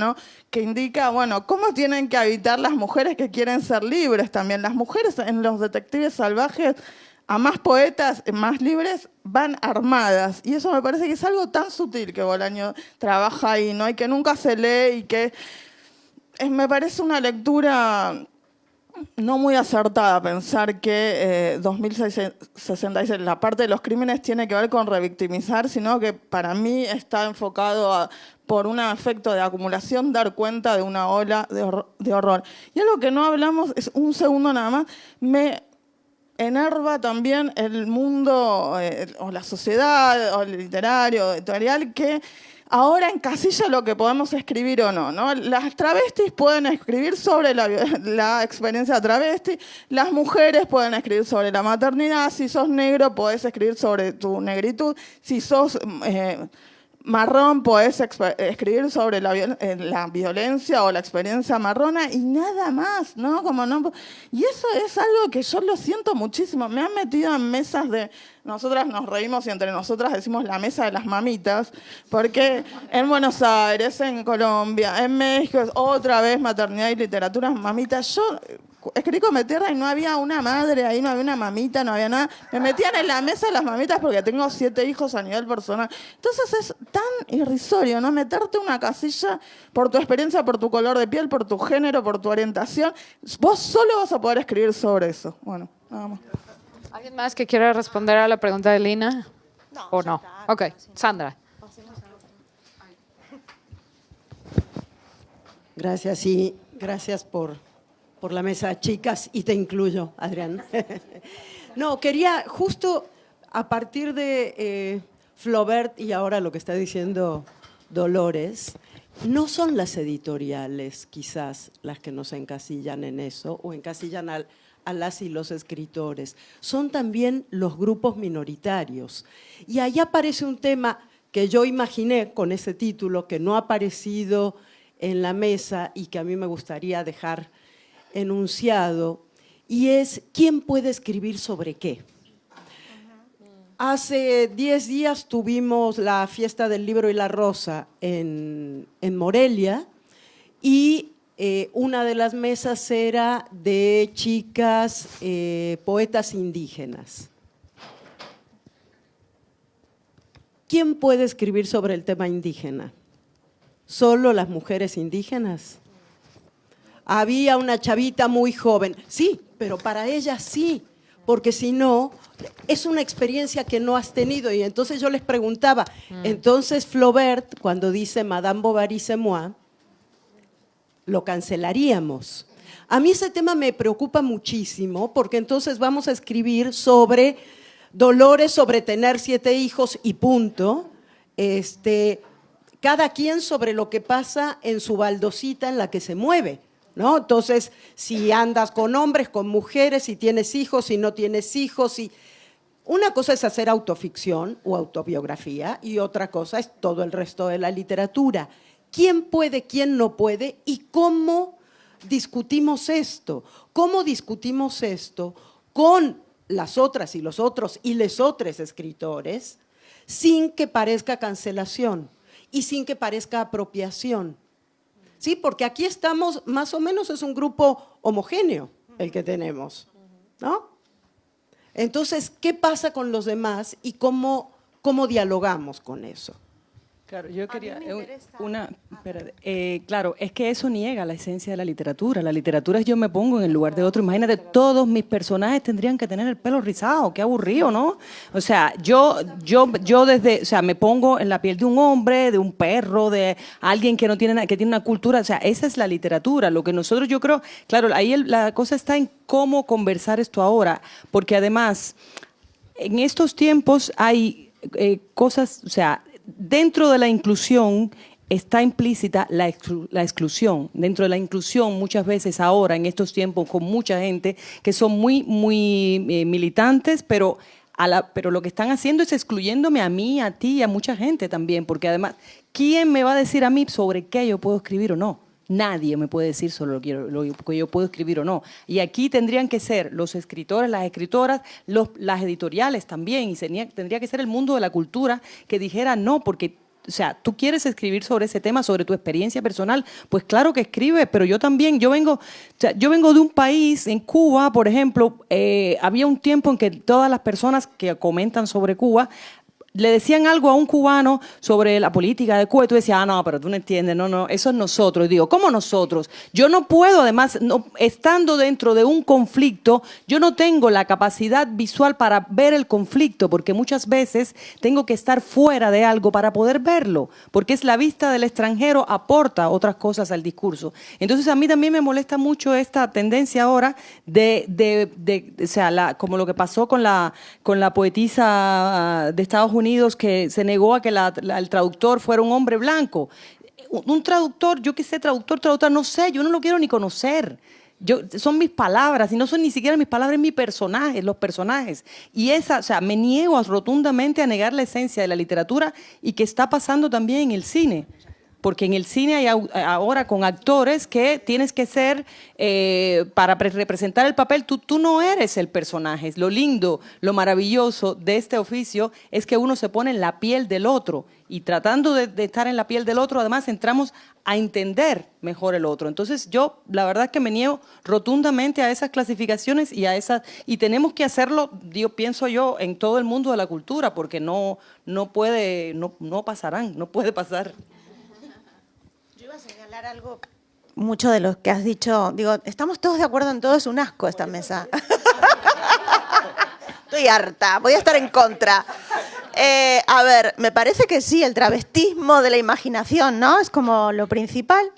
¿no? Que indica, bueno, cómo tienen que habitar las mujeres que quieren ser libres también. Las mujeres en los detectives salvajes, a más poetas, más libres, van armadas. Y eso me parece que es algo tan sutil que Bolaño trabaja ahí, ¿no? Y que nunca se lee y que me parece una lectura no muy acertada pensar que 2066, la parte de los crímenes tiene que ver con revictimizar, sino que para mí está enfocado por un efecto de acumulación, dar cuenta de una ola de horror. Y algo que no hablamos, es un segundo nada más, me enerva también el mundo o la sociedad o el literario, editorial, que ahora encasilla lo que podemos escribir o no, ¿no? Las travestis pueden escribir sobre la experiencia travesti, las mujeres pueden escribir sobre la maternidad, si sos negro podés escribir sobre tu negritud, si sos marrón podés escribir sobre la violencia o la experiencia marrona y nada más, ¿no? Y eso es algo que yo lo siento muchísimo. Me han metido en mesas nosotras nos reímos y entre nosotras decimos la mesa de las mamitas, porque en Buenos Aires, en Colombia, en México, otra vez maternidad y literatura, mamitas. Yo escribí con Tierra y no había una madre ahí, no había una mamita, no había nada. Me metían en la mesa de las mamitas porque tengo 7 hijos a nivel personal. Entonces es tan irrisorio, ¿no? Meterte una casilla por tu experiencia, por tu color de piel, por tu género, por tu orientación. Vos solo vas a poder escribir sobre eso. Bueno, nada más. ¿Alguien más que quiera responder a la pregunta de Lina? No. ¿O no? Ok, Sandra. Gracias, sí, gracias por la mesa, chicas, y te incluyo, Adrián. No, quería justo a partir de Flaubert y ahora lo que está diciendo Dolores, no son las editoriales quizás las que nos encasillan en eso o encasillan a las y los escritores, son también los grupos minoritarios. Y ahí aparece un tema que yo imaginé con ese título, que no ha aparecido en la mesa y que a mí me gustaría dejar enunciado, y es ¿quién puede escribir sobre qué? Hace 10 días tuvimos la fiesta del libro y la rosa en Morelia y una de las mesas era de chicas poetas indígenas. ¿Quién puede escribir sobre el tema indígena? ¿Solo las mujeres indígenas? Había una chavita muy joven, sí, pero para ella sí, porque si no, es una experiencia que no has tenido. Y entonces yo les preguntaba, entonces Flaubert, cuando dice Madame Bovary c'est moi, lo cancelaríamos. A mí ese tema me preocupa muchísimo, porque entonces vamos a escribir sobre Dolores, sobre tener 7 hijos y punto, cada quien sobre lo que pasa en su baldosita en la que se mueve, ¿no? Entonces, si andas con hombres, con mujeres, si tienes hijos, si no tienes hijos, una cosa es hacer autoficción o autobiografía y otra cosa es todo el resto de la literatura. ¿Quién puede, quién no puede y cómo discutimos esto? ¿Cómo discutimos esto con las otras y los otros y les otros escritores sin que parezca cancelación y sin que parezca apropiación? Sí, porque aquí estamos, más o menos es un grupo homogéneo el que tenemos, ¿no? Entonces, ¿qué pasa con los demás y cómo dialogamos con eso? Claro, yo quería claro, es que eso niega la esencia de la literatura. La literatura es yo me pongo en el lugar de otro. Imagínate, todos mis personajes tendrían que tener el pelo rizado. Qué aburrido, ¿no? O sea, yo me pongo en la piel de un hombre, de un perro, de alguien que no tiene que tiene una cultura. O sea, esa es la literatura. Lo que nosotros, yo creo, claro, ahí la cosa está en cómo conversar esto ahora, porque además en estos tiempos hay cosas, o sea, dentro de la inclusión está implícita la exclusión. Dentro de la inclusión, muchas veces ahora, en estos tiempos, con mucha gente que son muy militantes, pero lo que están haciendo es excluyéndome a mí, a ti y a mucha gente también, porque además, ¿quién me va a decir a mí sobre qué yo puedo escribir o no? Nadie me puede decir sobre lo que yo puedo escribir o no. Y aquí tendrían que ser los escritores, las escritoras, las editoriales también, y tendría que ser el mundo de la cultura que dijera no, porque, o sea, tú quieres escribir sobre ese tema, sobre tu experiencia personal, pues claro que escribe, pero yo también, yo vengo de un país, en Cuba, por ejemplo, había un tiempo en que todas las personas que comentan sobre Cuba le decían algo a un cubano sobre la política de Cuba y tú decías, no, pero tú no entiendes, no, eso es nosotros. Y digo, ¿cómo nosotros? Yo no puedo, además, estando dentro de un conflicto, yo no tengo la capacidad visual para ver el conflicto, porque muchas veces tengo que estar fuera de algo para poder verlo, porque es la vista del extranjero aporta otras cosas al discurso. Entonces, a mí también me molesta mucho esta tendencia ahora o sea, como lo que pasó con la poetisa de Estados Unidos, que se negó a que el traductor fuera un hombre blanco. Un traductor, yo qué sé, traductor, no sé, yo no lo quiero ni conocer. Son mis palabras, y no son ni siquiera mis palabras, es mi personaje, los personajes. Y o sea, me niego rotundamente a negar la esencia de la literatura y que está pasando también en el cine. Porque en el cine hay ahora con actores que tienes que ser, para representar el papel, tú no eres el personaje. Lo lindo, lo maravilloso de este oficio es que uno se pone en la piel del otro. Y tratando de estar en la piel del otro, además entramos a entender mejor el otro. Entonces yo, la verdad es que me niego rotundamente a esas clasificaciones y tenemos que hacerlo, pienso yo, en todo el mundo de la cultura, porque no pasarán, no puede pasar. A señalar algo, mucho de lo que has dicho, digo, estamos todos de acuerdo en todo, es un asco esta mesa. Estoy harta, voy a estar en contra. A ver, me parece que sí, el travestismo de la imaginación, ¿no? Es como lo principal,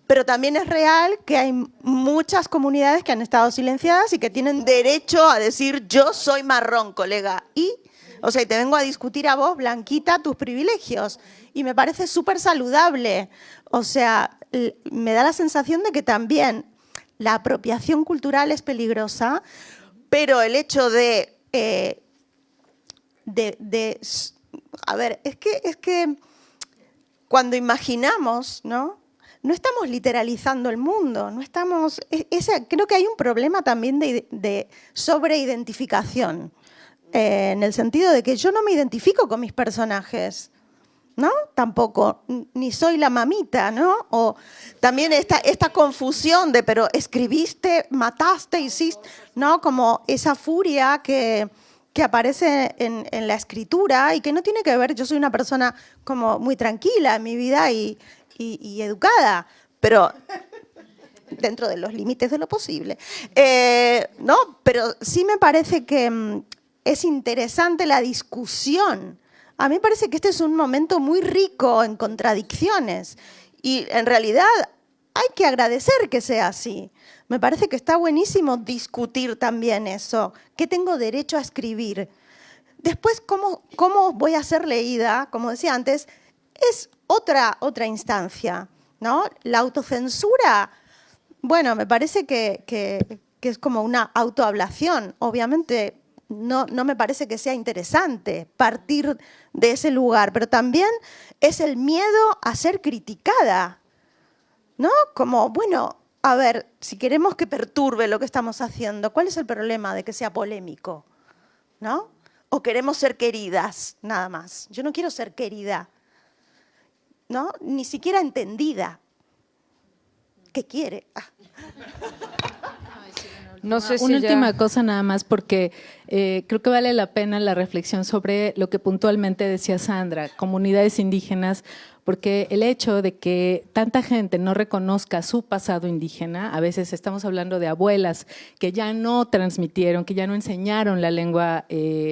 pero también es real que hay muchas comunidades que han estado silenciadas y que tienen derecho a decir, yo soy marrón, colega, o sea, y te vengo a discutir a vos, blanquita, tus privilegios. Y me parece súper saludable. O sea, me da la sensación de que también la apropiación cultural es peligrosa, pero el hecho a ver, es que cuando imaginamos, ¿no? No estamos literalizando el mundo, no estamos... creo que hay un problema también de sobreidentificación. En el sentido de que yo no me identifico con mis personajes, ¿no? Tampoco, ni soy la mamita, ¿no? O también esta confusión de, pero escribiste, mataste, hiciste, ¿no? Como esa furia que aparece en la escritura y que no tiene que ver, yo soy una persona como muy tranquila en mi vida y educada, pero dentro de los límites de lo posible, ¿no? Pero sí me parece que es interesante la discusión. A mí me parece que este es un momento muy rico en contradicciones y en realidad hay que agradecer que sea así. Me parece que está buenísimo discutir también eso. ¿Qué tengo derecho a escribir? Después, ¿cómo voy a ser leída? Como decía antes, es otra instancia, ¿no? La autocensura, bueno, me parece que es como una autoablación. Obviamente no me parece que sea interesante partir de ese lugar, pero también es el miedo a ser criticada, ¿no? Como, bueno, a ver, si queremos que perturbe lo que estamos haciendo, ¿cuál es el problema de que sea polémico? ¿No? O queremos ser queridas, nada más. Yo no quiero ser querida, ¿no? Ni siquiera entendida. ¿Qué quiere? No sé si Una ya- última cosa nada más, porque creo que vale la pena la reflexión sobre lo que puntualmente decía Sandra, comunidades indígenas, porque el hecho de que tanta gente no reconozca su pasado indígena, a veces estamos hablando de abuelas que ya no transmitieron, que ya no enseñaron la lengua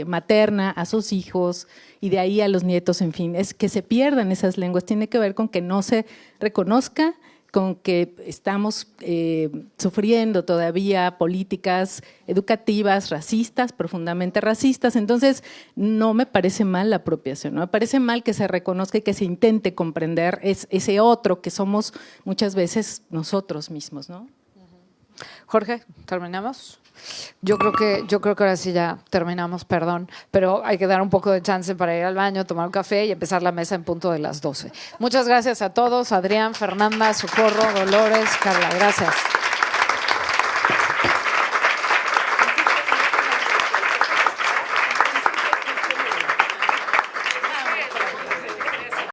materna a sus hijos y de ahí a los nietos, en fin, es que se pierdan esas lenguas, tiene que ver con que no se reconozca, con que estamos sufriendo todavía políticas educativas racistas, profundamente racistas. Entonces, no me parece mal la apropiación, no me parece mal que se reconozca y que se intente comprender ese otro que somos muchas veces nosotros mismos, ¿no? Jorge, ¿terminamos? Yo creo que ahora sí ya terminamos, perdón, pero hay que dar un poco de chance para ir al baño, tomar un café y empezar la mesa en punto de las 12. Muchas gracias a todos, Adrián, Fernanda, Socorro, Dolores, Carla, gracias.